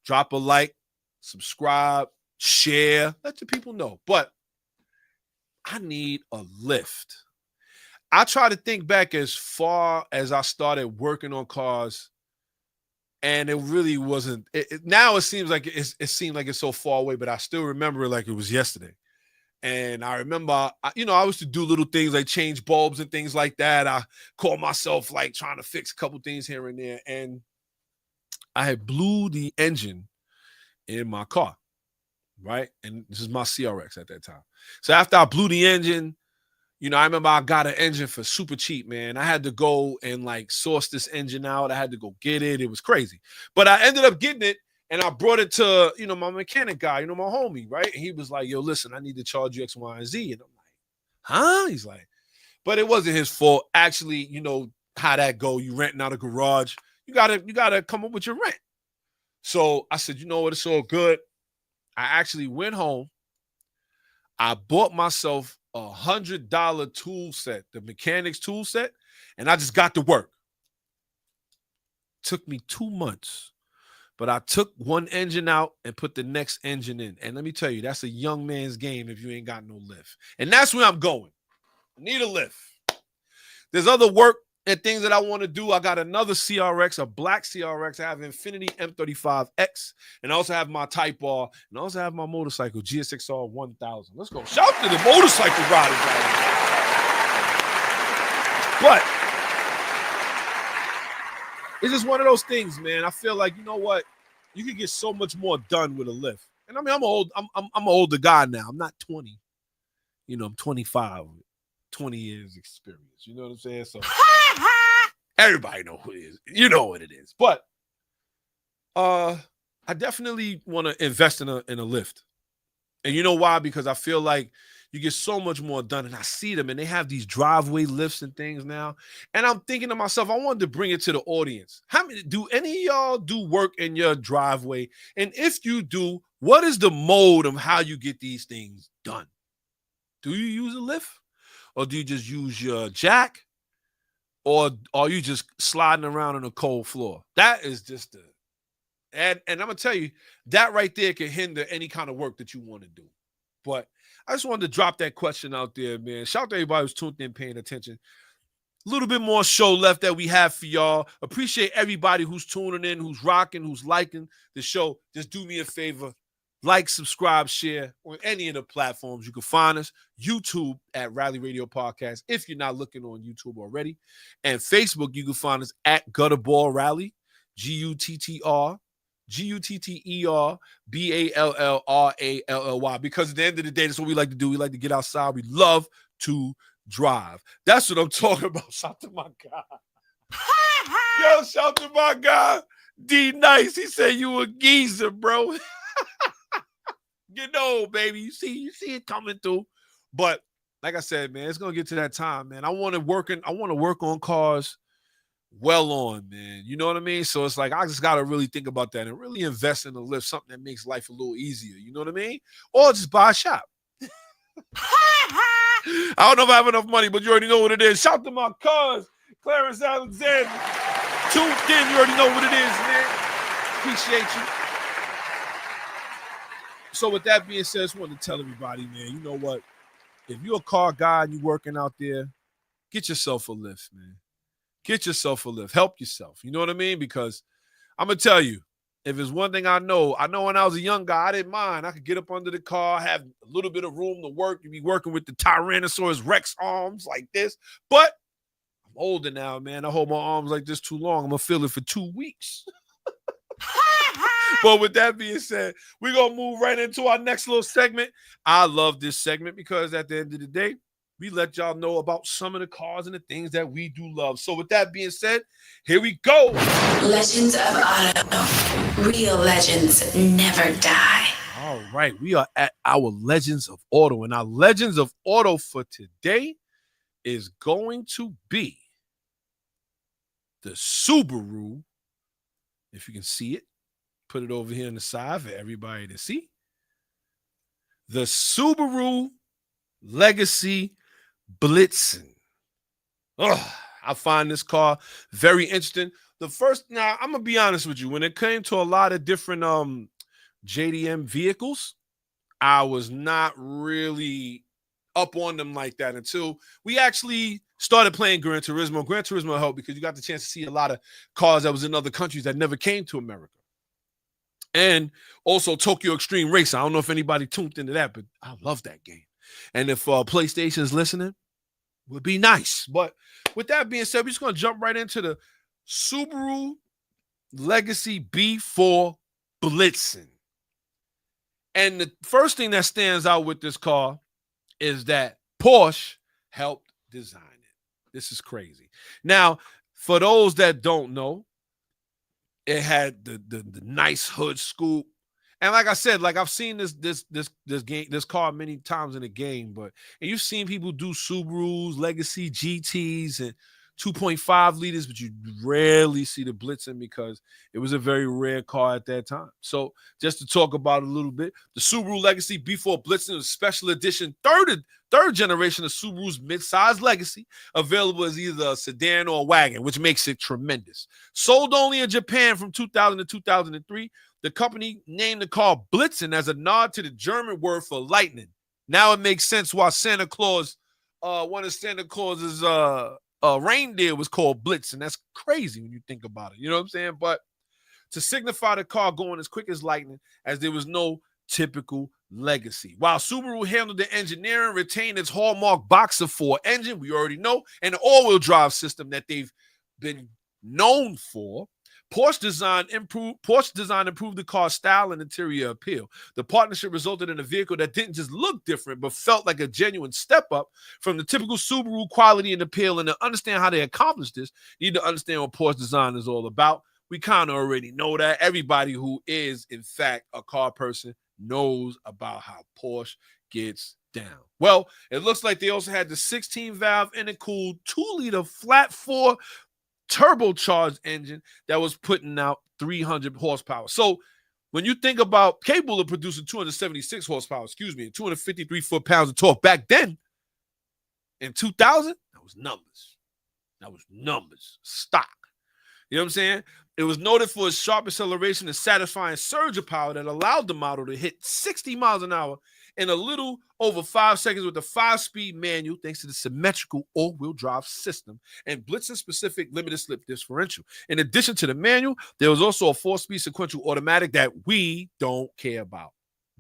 drop a like, subscribe, share, let the people know. But I need a lift. I try to think back as far as I started working on cars, and it really wasn't. Now it seems like it seemed like it's so far away, but I still remember it like it was yesterday. And I remember, I used to do little things like change bulbs and things like that. I call myself like trying to fix a couple things here and there. And I had blew the engine in my car, right? And this is my CRX at that time. So after I blew the engine, I remember I got an engine for super cheap, man. I had to go and like source this engine out. I had to go get it. It was crazy. But I ended up getting it. And I brought it to, my mechanic guy, my homie, right? And he was like, yo, listen, I need to charge you X, Y, and Z. And I'm like, huh? He's like, but it wasn't his fault. Actually, how that go. You renting out a garage. You gotta come up with your rent. So I said, you know what? It's all good. I actually went home. I bought myself $100 tool set, the mechanic's tool set, and I just got to work. Took me 2 months. But I took one engine out and put the next engine in. And let me tell you, that's a young man's game if you ain't got no lift. And that's where I'm going. I need a lift. There's other work and things that I want to do. I got another CRX, a black CRX. I have Infinity M35X. And I also have my Type R. And I also have my motorcycle, GSXR 1000. Let's go. Shout out to the motorcycle riders out here. But it's just one of those things, man. I feel like, you know what? You can get so much more done with a lift. And I mean, I'm an older guy now. I'm not 20. I'm 25, 20 years experience. You know what I'm saying? So everybody know who it is. You know what it is. But I definitely want to invest in a lift. And you know why? Because I feel like you get so much more done. And I see them, and they have these driveway lifts and things now. And I'm thinking to myself, I wanted to bring it to the audience. Do any of y'all do work in your driveway? And if you do, what is the mode of how you get these things done? Do you use a lift? Or do you just use your jack? Or are you just sliding around on a cold floor? That is just and I'm going to tell you, that right there can hinder any kind of work that you want to do. But I just wanted to drop that question out there, man. Shout out to everybody who's tuned in, paying attention. A little bit more show left that we have for y'all. Appreciate everybody who's tuning in, who's rocking, who's liking the show. Just do me a favor. Like, subscribe, share on any of the platforms. You can find us. YouTube at Rally Radio Podcast if you're not looking on YouTube already. And Facebook, you can find us at Gutterball Rally, GUTTERBALLRALLY, because at the end of the day, that's what we like to do. We like to get outside. We love to drive. That's what I'm talking about. Shout to my guy. Yo, shout to my guy, D Nice. He said you a geezer, bro. Baby. You see it coming through. But like I said, man, it's gonna get to that time, man. I want to work on cars well on, man. You know what I mean? So it's like I just gotta really think about that and really invest in a lift, something that makes life a little easier. You know what I mean? Or just buy a shop. I don't know if I have enough money, but you already know what it is. Shout to my cuz, Clarence Alexander. Tuned in, you already know what it is, man. Appreciate you. So with that being said, I just wanted to tell everybody, man, you know what? If you're a car guy and you're working out there, get yourself a lift, man. Get yourself a lift. Help yourself. You know what I mean? Because I'm going to tell you, if there's one thing I know when I was a young guy, I didn't mind. I could get up under the car, have a little bit of room to work. You'd be working with the Tyrannosaurus Rex arms like this. But I'm older now, man. I hold my arms like this too long. I'm going to feel it for 2 weeks. But with that being said, we're going to move right into our next little segment. I love this segment because at the end of the day, we let y'all know about some of the cars and the things that we do love. So with that being said, here we go. Legends of Auto. Real legends never die. All right. We are at our Legends of Auto. And our Legends of Auto for today is going to be the Subaru. If you can see it, put it over here on the side for everybody to see. The Subaru Legacy Blitzen. I find this car very interesting. Now I'm gonna be honest with you. When it came to a lot of different JDM vehicles, I was not really up on them like that until we actually started playing Gran Turismo. Gran Turismo helped because you got the chance to see a lot of cars that was in other countries that never came to America. And also Tokyo Extreme Racer. I don't know if anybody tuned into that, but I love that game. And if PlayStation is listening, would be nice. But with that being said, we're just going to jump right into the Subaru Legacy B4 Blitzen. And the first thing that stands out with this car is that Porsche helped design it. This is crazy. Now, for those that don't know, it had the nice hood scoop. And like I said, like I've seen this car many times in the game, and you've seen people do Subarus, Legacy GTs, and 2.5 liters, but you rarely see the Blitzen because it was a very rare car at that time. So just to talk about it a little bit, the Subaru Legacy B4 Blitzen is a special edition third generation of Subaru's midsize Legacy, available as either a sedan or a wagon, which makes it tremendous. Sold only in Japan from 2000 to 2003, the company named the car Blitzen as a nod to the German word for lightning. Now it makes sense why Santa Claus, one of Santa Claus's reindeer was called Blitzen. That's crazy when you think about it. You know what I'm saying? But to signify the car going as quick as lightning, as there was no typical Legacy. While Subaru handled the engineering, retained its hallmark Boxer 4 engine, we already know, and the all-wheel drive system that they've been known for, Porsche design improved the car's style and interior appeal. The partnership resulted in a vehicle that didn't just look different, but felt like a genuine step up from the typical Subaru quality and appeal. And to understand how they accomplished this, you need to understand what Porsche design is all about. We kind of already know that. Everybody who is, in fact, a car person knows about how Porsche gets down. Well, it looks like they also had the 16-valve intercooled 2-liter flat 4 turbocharged engine that was putting out 300 horsepower. So when you think about capable of producing 276 horsepower, 253 foot-pounds of torque back then, in 2000, that was numbers, stock. You know what I'm saying? It was noted for its sharp acceleration and satisfying surge of power that allowed the model to hit 60 miles an hour in a little over 5 seconds with a 5-speed manual, thanks to the symmetrical all-wheel drive system and Blitzen-specific limited slip differential. In addition to the manual, there was also a 4-speed sequential automatic that we don't care about.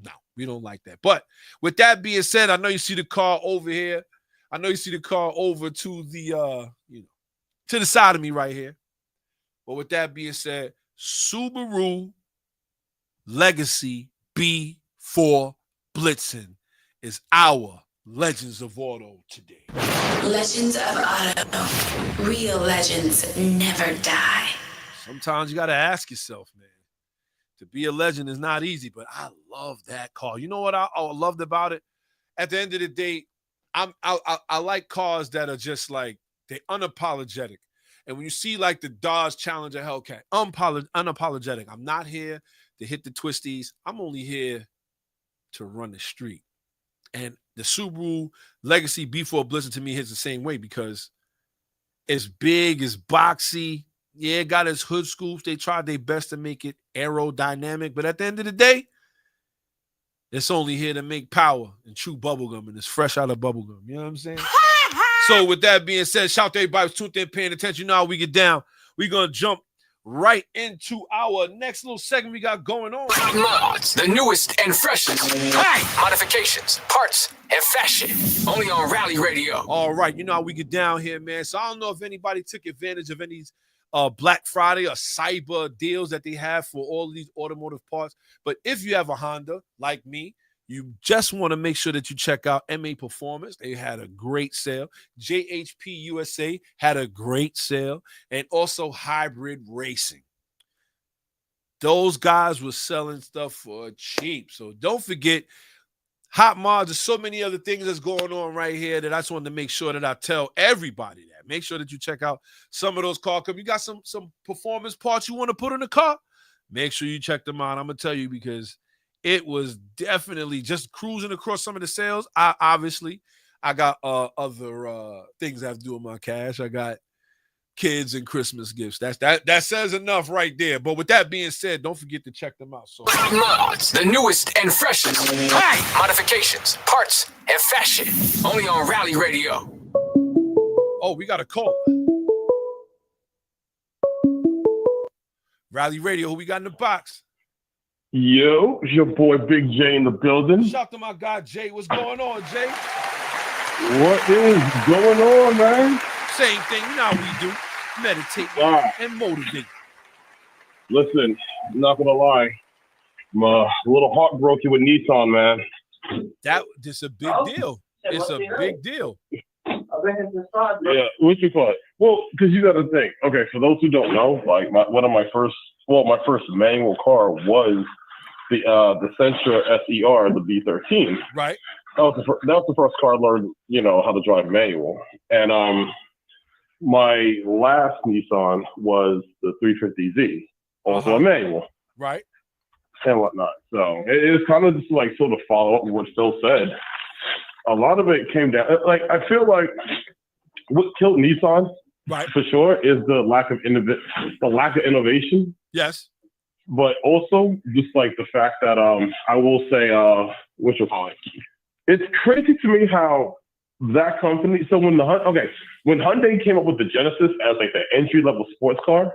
No, we don't like that. But with that being said, I know you see the car over here. I know you see the car over to the to the side of me right here. But with that being said, Subaru Legacy B4 Blitzen is our Legends of Auto today. Legends of Auto. Real legends never die. Sometimes you got to ask yourself, man. To be a legend is not easy, but I love that car. You know what I loved about it? At the end of the day, I like cars that are just like, they're unapologetic. And when you see like the Dodge Challenger Hellcat, unapologetic. I'm not here to hit the twisties. I'm only here to run the street. And the Subaru Legacy B4 Blitzen to me hits the same way because it's big, it's boxy. Yeah, it got its hood scoops. They tried their best to make it aerodynamic. But at the end of the day, it's only here to make power and chew bubblegum, and it's fresh out of bubblegum. You know what I'm saying? So with that being said, shout out to everybody who's tuned in, paying attention. You know how we get down. We're going to jump right into our next little segment we got going on. Mods, the newest and freshest. Hey! Modifications, parts, and fashion. Only on Rally Radio. All right, you know how we get down here, man. So I don't know if anybody took advantage of any Black Friday or cyber deals that they have for all of these automotive parts. But if you have a Honda, like me, you just want to make sure that you check out MA Performance. They had a great sale. JHP USA had a great sale. And also Hybrid Racing. Those guys were selling stuff for cheap. So don't forget, Hot Mods. There's so many other things that's going on right here that I just wanted to make sure that I tell everybody that. Make sure that you check out some of those car companies. You got some performance parts you want to put in the car? Make sure you check them out. I'm going to tell you because it was definitely just cruising across some of the sales. I got other things I have to do with my cash. I got kids and Christmas gifts. That says enough right there. But with that being said, don't forget to check them out. So Mods, the newest and freshest. Hey, modifications, parts, and fashion. Only on Rally Radio. oh, we got a call. Rally Radio, who we got in the box? Yo, it's your boy Big J in the building. Shout out to my guy Jay. What's going on, Jay? What is going on, man? Same thing. You know how we do. Meditate and motivate. Listen, I'm not gonna lie. I'm a little heartbroken with Nissan, man. It's a big deal. It's a big deal. Yeah, what's your thought? Well, because you got to think. Okay, for those who don't know, like my first manual car was the Sentra SER, the B13. Right. That was the first car I learned, how to drive manual. And my last Nissan was the 350Z, also a manual. Right. And whatnot. So it's kind of just like sort of follow up with what Phil said. A lot of it came down, like, I feel like what killed Nissan, right, for sure, is the lack of innovation. Yes. But also just like the fact that I will say, it's crazy to me how that company. So when Hyundai came up with the Genesis as like the entry level sports car,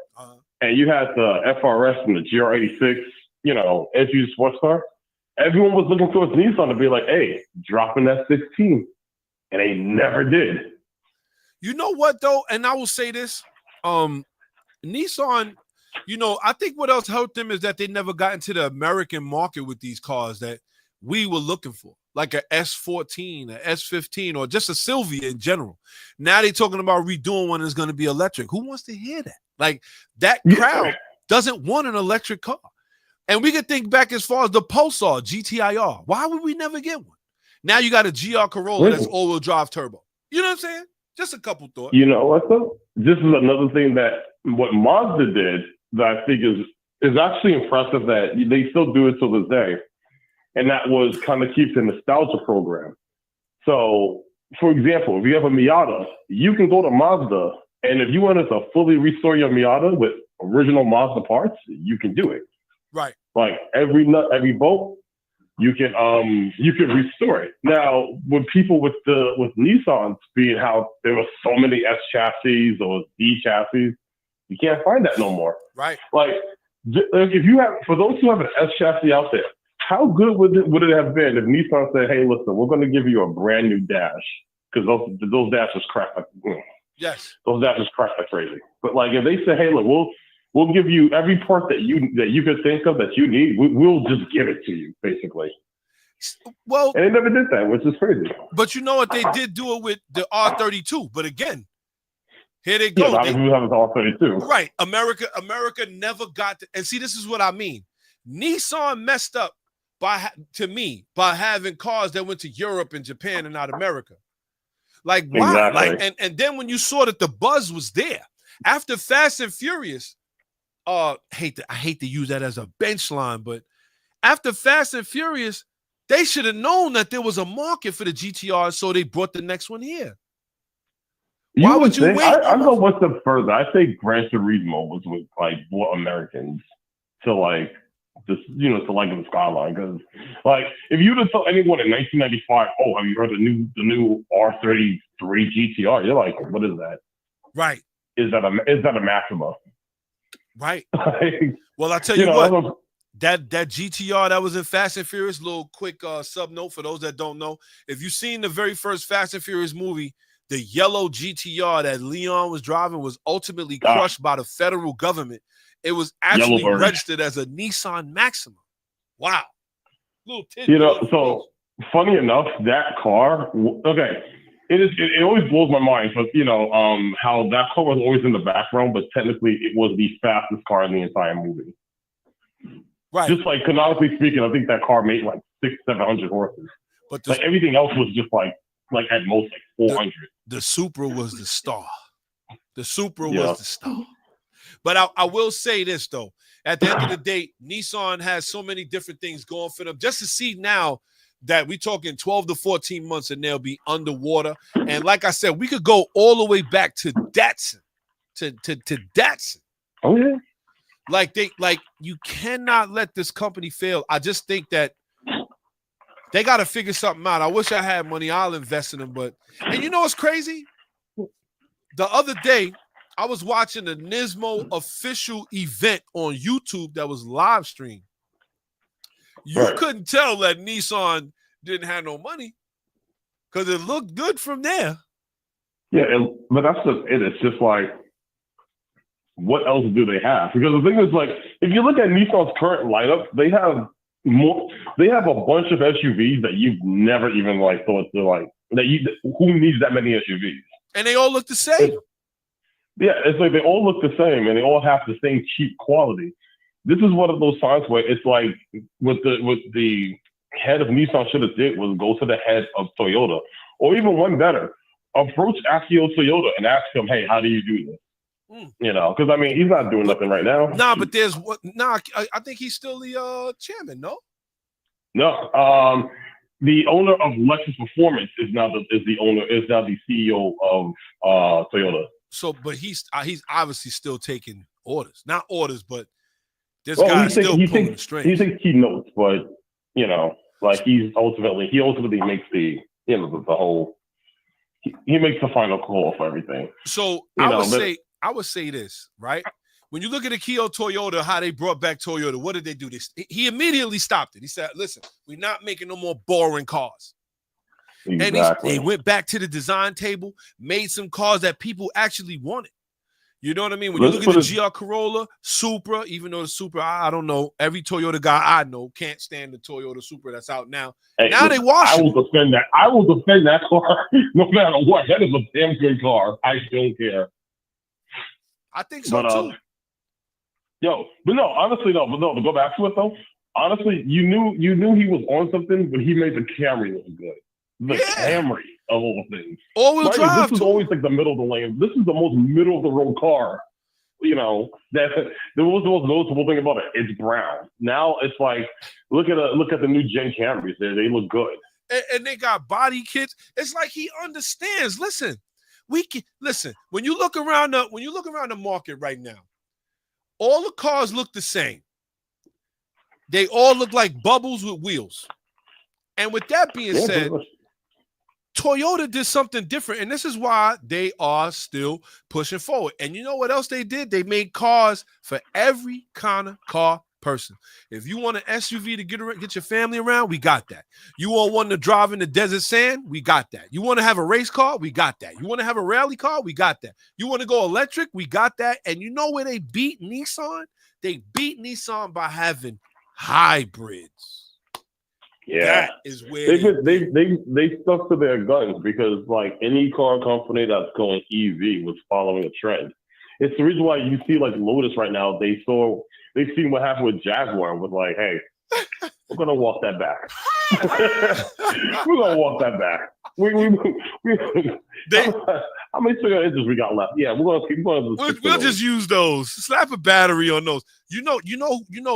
and you had the FRS and the GR86, entry sports car. Everyone was looking towards Nissan to be like, hey, dropping that 16. And they never did. You know what, though? And I will say this. Nissan, I think what else helped them is that they never got into the American market with these cars that we were looking for, like a S14, a S15, or just a Sylvia in general. Now they're talking about redoing one that's going to be electric. Who wants to hear that? Like, that crowd doesn't want an electric car. And we could think back as far as the Pulsar GTIR. Why would we never get one? Now you got a GR Corolla that's all-wheel drive turbo. You know what I'm saying? Just a couple thoughts. You know what, though? This is another thing that what Mazda did that I think is actually impressive that they still do it to this day. And that was kind of keep the nostalgia program. So, for example, if you have a Miata, you can go to Mazda, and if you wanted to fully restore your Miata with original Mazda parts, you can do it. Right. Like every nut, every bolt, you can restore it. Now, with people with Nissans being how there were so many S chassis or D chassis, you can't find that no more. Right. Like if you have, for those who have an S chassis out there, how good would it have been if Nissan said, "Hey, listen, we're going to give you a brand new dash," because those dashes crack like yes, those dashes crack like crazy. But like if they say, "Hey, look, we'll give you every part that you could think of that you need. We'll just give it to you, basically." Well, and they never did that, which is crazy. But you know what? They did do it with the R32. But again, here they go. Yeah, they have the R32. Right. America never got to. And see, this is what I mean. Nissan messed up by having cars that went to Europe and Japan and not America. Like, why? Exactly. Like, and then when you saw that the buzz was there after Fast and Furious, I hate to use that as a bench line, but after Fast and Furious, they should have known that there was a market for the GTR, so they brought the next one here. Why would you wait? I go one step further. I think Gran Turismo was with like more Americans to like just to like the Skyline, because like if you would have told anyone in 1995, oh, have you heard the new R33 GTR? You're like, what is that? Right. Is that a Maxima? Right. Like, well, I'll tell you what. That GTR that was in Fast and Furious, little quick sub note for those that don't know. If you've seen the very first Fast and Furious movie, the yellow GTR that Leon was driving was ultimately crushed by the federal government. It was actually registered as a Nissan Maxima. Wow. Little tidbit. So funny enough, that car, okay, it always blows my mind, but how that car was always in the background, but technically it was the fastest car in the entire movie. Right. Just like canonically speaking, I think that car made like 600-700 horses. But like everything else was just like at most like 400. The Supra was the star. The Supra was the star. But I will say this though. At the end of the day, Nissan has so many different things going for them. Just to see now that we talking 12 to 14 months and they'll be underwater. And like I said, we could go all the way back to Datsun, to Datsun. Oh yeah. Like you cannot let this company fail. I just think that they got to figure something out. I wish I had money. I'll invest in them. And you know what's crazy? The other day, I was watching the Nismo official event on YouTube that was live streamed. You couldn't tell that Nissan didn't have no money because it looked good from there. Yeah, but that's just it. It's just like, what else do they have? Because the thing is, like, if you look at Nissan's current lineup, they have more. They have a bunch of SUVs that you've never even like thought to like that. Who needs that many SUVs? And they all look the same. It's like they all look the same and they all have the same cheap quality. This is one of those times where it's like what the head of Nissan should have did was go to the head of Toyota, or even one better, approach Akio Toyota and ask him, hey, how do you do this? You know, because I mean, he's not doing nothing right now. Nah, but there's what? Nah, I think he's still the chairman. No. No. The owner of Lexus Performance is now the CEO of Toyota. So, but he's obviously still taking orders, not orders, but this guy still pulling the strings. He takes keynotes, but you know, like he ultimately makes the the whole. He makes the final call for everything. So I would say this, right? When you look at Akio Toyota, how they brought back Toyota, what did they do? He immediately stopped it. He said, listen, we're not making no more boring cars. Exactly. And they went back to the design table, made some cars that people actually wanted. You know what I mean? When you look at the GR Corolla, Supra, even though the Supra, I don't know, every Toyota guy I know can't stand the Toyota Supra that's out now. Hey, now they wash it. I will defend that. I will defend that car no matter what. That is a damn good car. I don't care. I think so too. To go back to it though. Honestly, you knew he was on something when he made the Camry look good. The Camry of all things. All-wheel drive. This is always like the middle of the lane. This is the most middle of the road car. You know, that there was the most noticeable thing about it. It's brown. Now it's like look at the new Gen Camrys. They look good. And they got body kits. It's like he understands. Listen, when you look around the market right now, all the cars look the same. They all look like bubbles with wheels. And with that being said, Toyota did something different, and this is why they are still pushing forward. And you know what else they did? They made cars for every kind of car person. If you want an SUV to get your family around, we got that. You want one to drive in the desert sand, we got that. You want to have a race car, we got that. You want to have a rally car, we got that. You want to go electric, we got that. And you know where they beat Nissan? They beat Nissan by having hybrids. Yeah, that is where they stuck to their guns because like any car company that's going EV was following a trend. It's the reason why you see like Lotus right now. They've seen what happened with Jaguar and was like, hey, we're gonna walk that back. We're gonna walk that back. How many cigar inches we got left? Yeah, we'll just use those. Slap a battery on those. You know.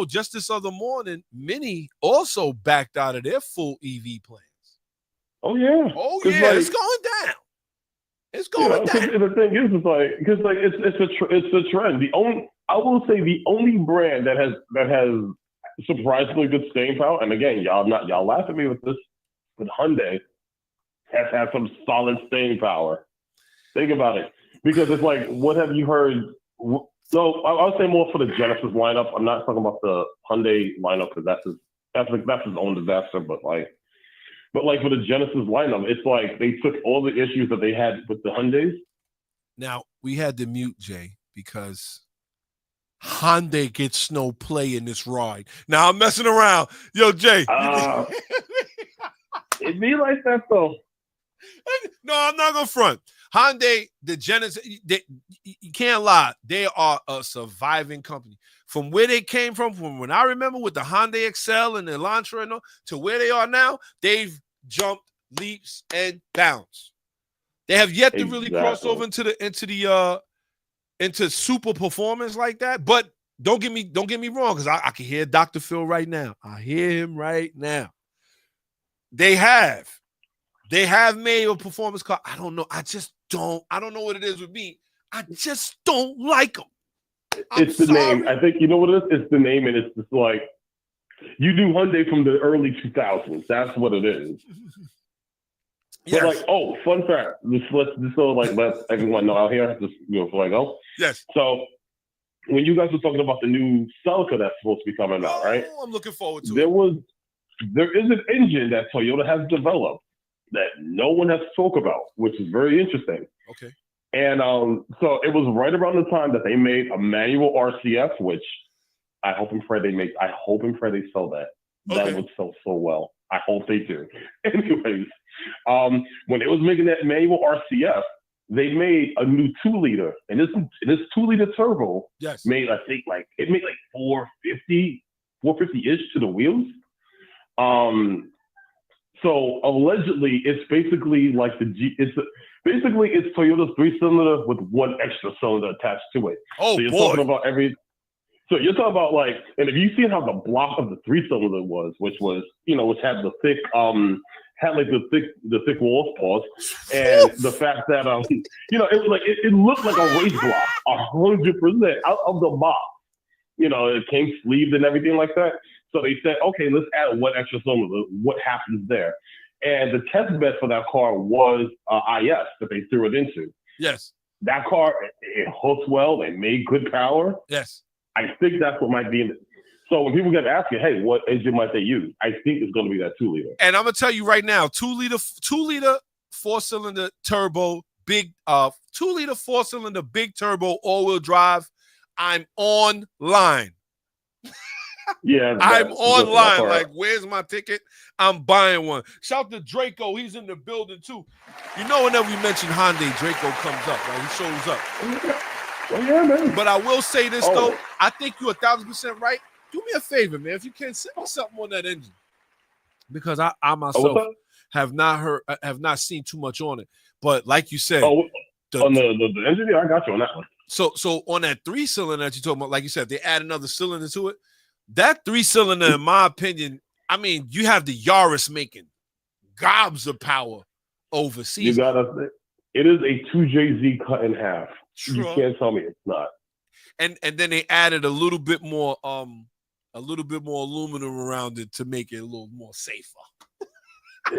Just this other morning, Mini also backed out of their full EV plans. Oh yeah. It's going down. It's going down. The thing is, it's a trend. I will say the only brand that has surprisingly good staying power, and again, y'all laugh at me with this, with Hyundai has had some solid staying power. Think about it, because it's like, what have you heard? So I would say more for the Genesis lineup. I'm not talking about the Hyundai lineup because that's his own disaster. But for the Genesis lineup, it's like they took all the issues that they had with the Hyundais. Now we had to mute Jay because Hyundai gets no play in this ride. Now I'm messing around. Yo, Jay. It be like that though. No, I'm not gonna front. Hyundai, the Genesis, you can't lie. They are a surviving company. From where they came from when I remember with the Hyundai Excel and the Elantra and all, to where they are now, they've jumped leaps and bounds. They have yet to really cross over into super performance like that. But don't get me wrong, because I can hear Dr. Phil right now. I hear him right now. They have made a performance car. I don't know. I don't know what it is with me. I just don't like them. It's the name. I think you know what it is? It's the name, and it's just like you do Hyundai from the early 2000s. That's what it is. Yes. But like, oh, fun fact. Let's let everyone know out here. Just before I go. Yes. So when you guys were talking about the new Celica that's supposed to be coming out, right? I'm looking forward to it. There is an engine that Toyota has developed that no one has spoke about, which is very interesting. Okay. And so it was right around the time that they made a manual RCF, which I hope and pray they sell that. Okay. That would sell so well. I hope they do. Anyways, when it was making that manual RCF, they made a new 2-liter, and this 2-liter turbo made, I think, like 450-ish to the wheels. So allegedly, it's basically like it's Toyota's 3-cylinder with one extra cylinder attached to it. Oh, so you're boy. talking about you're talking about like, and if you see how the block of the 3-cylinder was, which had the thick, the thick walls, and the fact that it was like it looked like a race block 100% out of the box. It came sleeved and everything like that. So they said, okay, let's add one extra cylinder. What happens there? And the test bed for that car was IS that they threw it into. Yes. That car, it hooks well. They made good power. Yes. I think that's what might be in it. So when people get asking, hey, what engine might they use? I think it's going to be that 2-liter. And I'm going to tell you right now, 2-liter 4-cylinder turbo, big 2-liter 4-cylinder big turbo all-wheel drive. I'm online. Yeah, I'm online. Like, where's my ticket? I'm buying one. Shout to Draco. He's in the building too. Whenever we mention Hyundai, Draco comes up, right? He shows up. Oh, yeah, man. But I will say this though. I think you're 1,000% right. Do me a favor, man. If you can, send me something on that engine, because I myself have not seen too much on it. But like you said, on the engine, I got you on that one. So on that 3-cylinder that you're talking about, like you said, they add another cylinder to it. That 3-cylinder, in my opinion, I mean, you have the Yaris making gobs of power overseas. It is a 2JZ cut in half. True. You can't tell me it's not. And then they added a little bit more aluminum around it to make it a little more safer.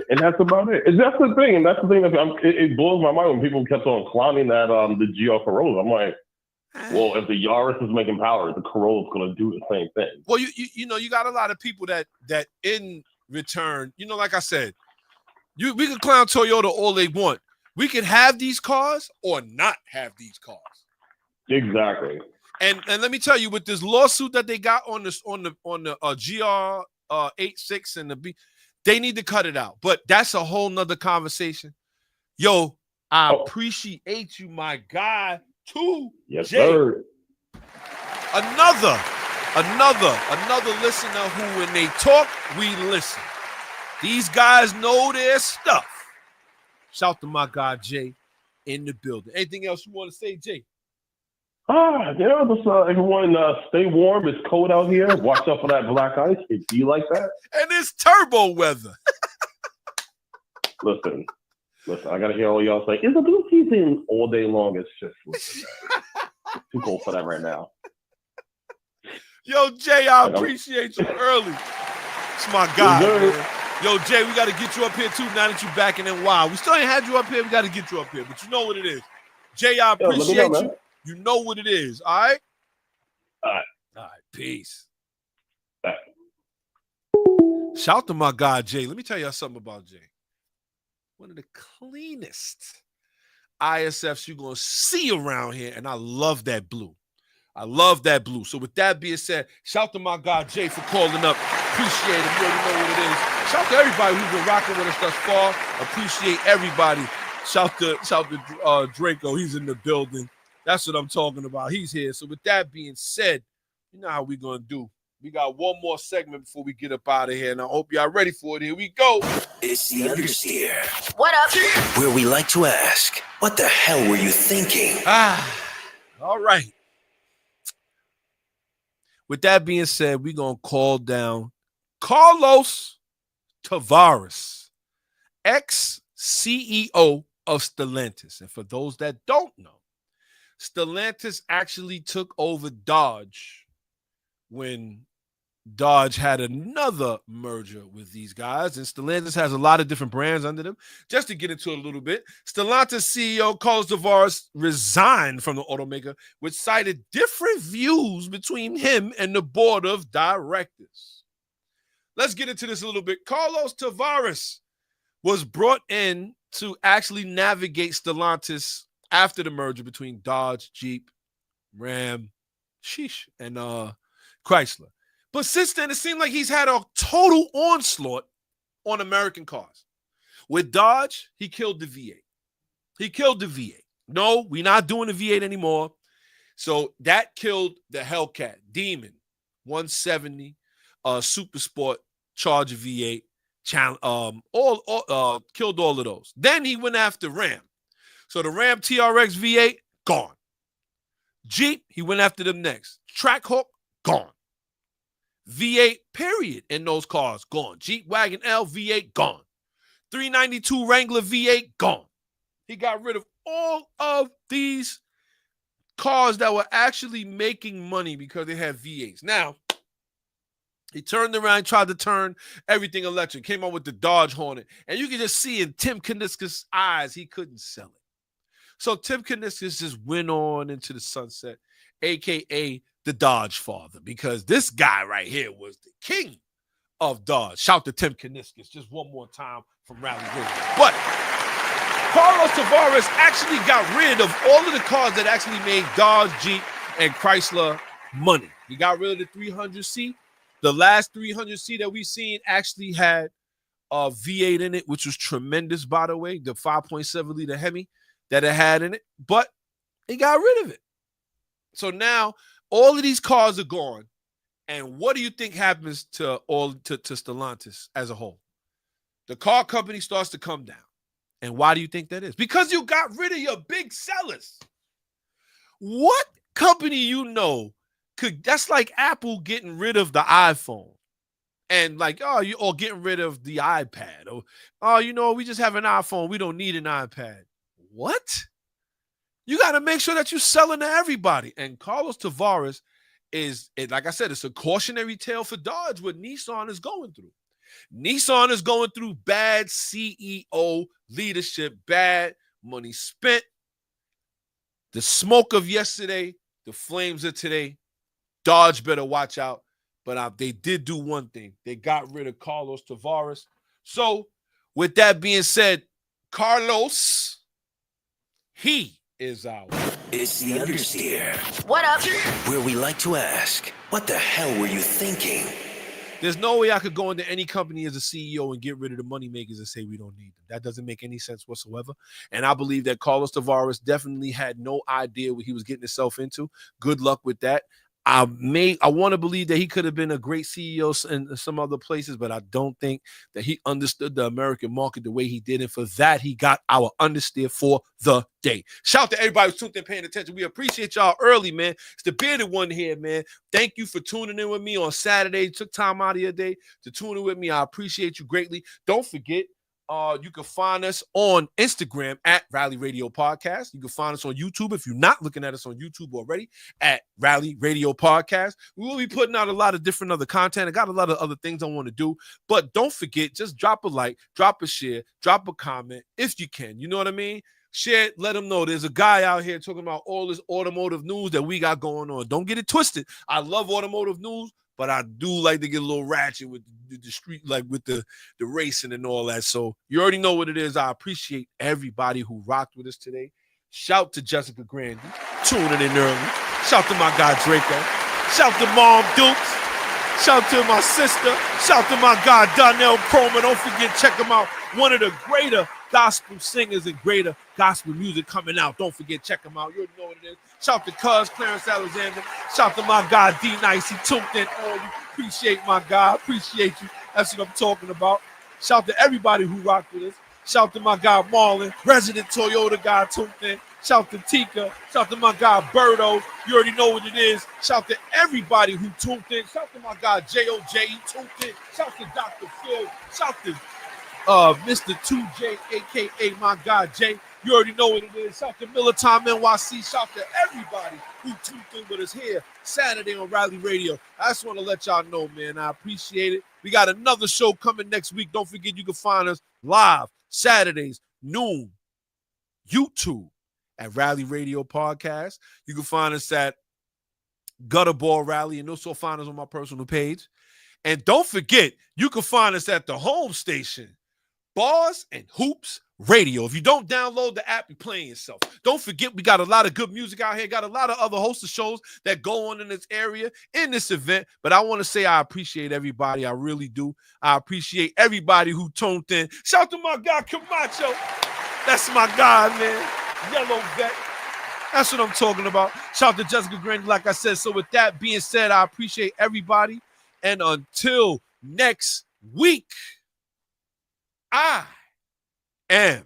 And that's about it. And that's the thing. And that's the thing that it blows my mind when people kept on clowning that the GR Corolla. I'm like, well, if the Yaris is making power, the Corolla is going to do the same thing. Well, you got a lot of people that in return, like I said, we can clown Toyota all they want. We can have these cars or not have these cars. Exactly. And let me tell you, with this lawsuit that they got on the GR 86 and the B, they need to cut it out. But that's a whole nother conversation. Yo, I appreciate you, my guy. Too. Yes, sir. Another listener who, when they talk, we listen. These guys know their stuff. Shout to my guy Jay in the building. Anything else you want to say, Jay? Just everyone stay warm. It's cold out here. Watch out for that black ice. It be like that. And it's turbo weather. Listen, I gotta hear all y'all say, is the blue season all day long? It's just too cold for that right now. Yo, Jay, I appreciate you early. It's my guy, man. Yo, Jay, we got to get you up here too now that you're back in NY. We still ain't had you up here. We got to get you up here, but you know what it is. Jay, I appreciate you. You know what it is, all right? All right. All right, peace. All right. Shout to my guy, Jay. Let me tell you something about Jay. One of the cleanest ISFs you're going to see around here, and I love that blue. So with that being said, shout to my guy, Jay, for calling up. Appreciate it. You already know what it is. Shout to everybody who's been rocking with us thus far. Appreciate everybody. Shout to Draco. He's in the building. That's what I'm talking about. He's here. So with that being said, you know how we're going to do. We got one more segment before we get up out of here, and I hope y'all ready for it. Here we go. It's the Understeer. What up? Where we like to ask, what the hell were you thinking? All right. With that being said, we're going to call down Carlos Tavares. ex-CEO of Stellantis. And for those that don't know, Stellantis actually took over Dodge when Dodge had another merger with these guys, and Stellantis has a lot of different brands under them. Just to get into it a little bit, Stellantis CEO Carlos Tavares resigned from the automaker, which cited different views between him and the board of directors. Let's get into this a little bit. Carlos Tavares was brought in to actually navigate Stellantis after the merger between Dodge, Jeep, Ram, and Chrysler. But since then, it seemed like he's had a total onslaught on American cars. With Dodge, he killed the V8. No, we're not doing the V8 anymore. So that killed the Hellcat, Demon, 170, Super Sport, Charger V8, killed all of those. Then he went after Ram. So the Ram TRX V8, gone. Jeep, he went after them next. Trackhawk, gone. V8, period, in those cars, gone. Jeep Wagon L, V8, gone. 392 Wrangler V8, gone. He got rid of all of these cars that were actually making money because they had V8s. Now, he turned around, tried to turn everything electric, came out with the Dodge Hornet. And you can just see in Tim Kuniska's eyes, he couldn't sell it. So Tim Kuniska just went on into the sunset, a.k.a. the Dodge father, because this guy right here was the king of Dodge. Shout to Tim Kuniskis just one more time from Rally Radio. But Carlos Tavares actually got rid of all of the cars that actually made Dodge, Jeep, and Chrysler money. He got rid of the 300C. The last 300C that we've seen actually had a V8 in it, which was tremendous, by the way, the 5.7 liter Hemi that it had in it. But he got rid of it. So now all of these cars are gone. And what do you think happens to Stellantis as a whole? The car company starts to come down. And why do you think that is? Because you got rid of your big sellers. What company that's like Apple getting rid of the iPhone and or getting rid of the iPad, or we just have an iPhone, we don't need an iPad. What? You got to make sure that you're selling to everybody. And Carlos Tavares is, like I said, it's a cautionary tale for Dodge, what Nissan is going through. Nissan is going through bad CEO leadership, bad money spent, the smoke of yesterday, the flames of today. Dodge better watch out. But they did do one thing. They got rid of Carlos Tavares. So with that being said, Carlos, he is out. It's the Understeer. What up? Where we like to ask, what the hell were you thinking? There's no way I could go into any company as a CEO and get rid of the money makers and say we don't need them. That doesn't make any sense whatsoever. And I believe that Carlos Tavares definitely had no idea what he was getting himself into. Good luck with that. I want to believe that he could have been a great CEO in some other places, but I don't think that he understood the American market the way he did. And for that, he got our understeer for the day. Shout out to everybody who's tuned in, paying attention. We appreciate y'all early, man. It's the bearded one here, man. Thank you for tuning in with me on Saturday. You took time out of your day to tune in with me. I appreciate you greatly. Don't forget, you can find us on Instagram at Rally Radio Podcast. You can find us on YouTube if you're not looking at us on YouTube already at Rally Radio Podcast. We will be putting out a lot of different other content. I got a lot of other things I want to do, but don't forget, just drop a like, drop a share, drop a comment if you can. You know what I mean? Share it, let them know there's a guy out here talking about all this automotive news that we got going on. Don't get it twisted. I love automotive news, but I do like to get a little ratchet with the street, like with the racing and all that. So you already know what it is. I appreciate everybody who rocked with us today. Shout to Jessica Grandy, tuning in early. Shout to my guy Draco. Shout to Mom Dukes. Shout to my sister. Shout to my guy Donnell Cromer. Don't forget, check him out. One of the greater gospel singers and greater gospel music coming out. Don't forget, check him out. You already know what it is. Shout to Cuz Clarence Alexander. Shout to my guy D Nice. He tuned in early. Appreciate my guy. Appreciate you. That's what I'm talking about. Shout to everybody who rocked with us. Shout to my guy Marlon, resident Toyota guy tuned in. Shout to Tika. Shout to my guy Birdo. You already know what it is. Shout to everybody who tuned in. Shout to my guy J.O.J. He tuned in. Shout to Dr. Phil. Shout to Mr. 2J, a.k.a. my guy, Jay. You already know what it is. Shout to Miller Time NYC. Shout to everybody who tuned in with us here Saturday on Rally Radio. I just want to let y'all know, man, I appreciate it. We got another show coming next week. Don't forget you can find us live Saturdays, noon, YouTube at Rally Radio Podcast. You can find us at Gutterball Rally and also find us on my personal page. And don't forget, you can find us at the home station, Bars and Hoops Radio. If you don't download the app, you're playing yourself. Don't forget, we got a lot of good music out here. Got a lot of other hosts of shows that go on in this area, in this event. But I want to say I appreciate everybody. I really do. I appreciate everybody who tuned in. Shout out to my guy, Camacho. That's my guy, man. Yellow Vet. That's what I'm talking about. Shout out to Jessica Grandy, like I said. So with that being said, I appreciate everybody. And until next week, I am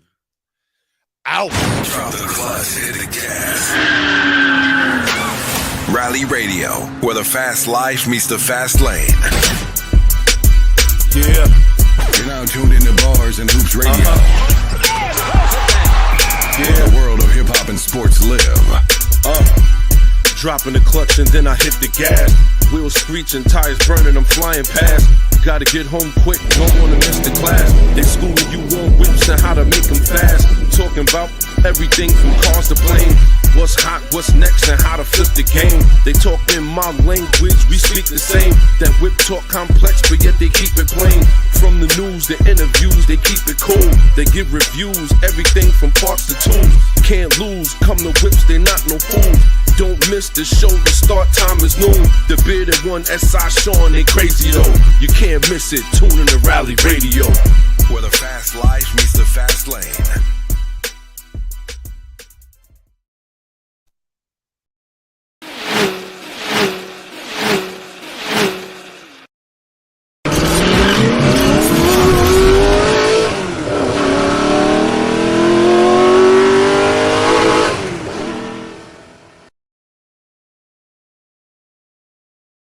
out. Drop the clutch, hit the gas. Rally Radio, where the fast life meets the fast lane. Yeah. You're now tuned into Bars and Hoops Radio. Yeah. The world of hip hop and sports live. Dropping the clutch and then I hit the gas. Wheels screeching, tires burning, I'm flying past. Gotta get home quick, don't wanna miss the class. They schooling you on whips and how to make them fast. Talking about everything from cars to planes. What's hot, what's next, and how to flip the game. They talk in my language, we speak the same. That whip talk complex, but yet they keep it plain. From the news, the interviews, they keep it cool. They give reviews, everything from parts to tools. Can't lose, come to whips, they not no fools. Don't miss the show, the start time is noon. The bearded one, S.I Shawn, they crazy though. You can't miss it, tune in to Rally Radio. Where the fast life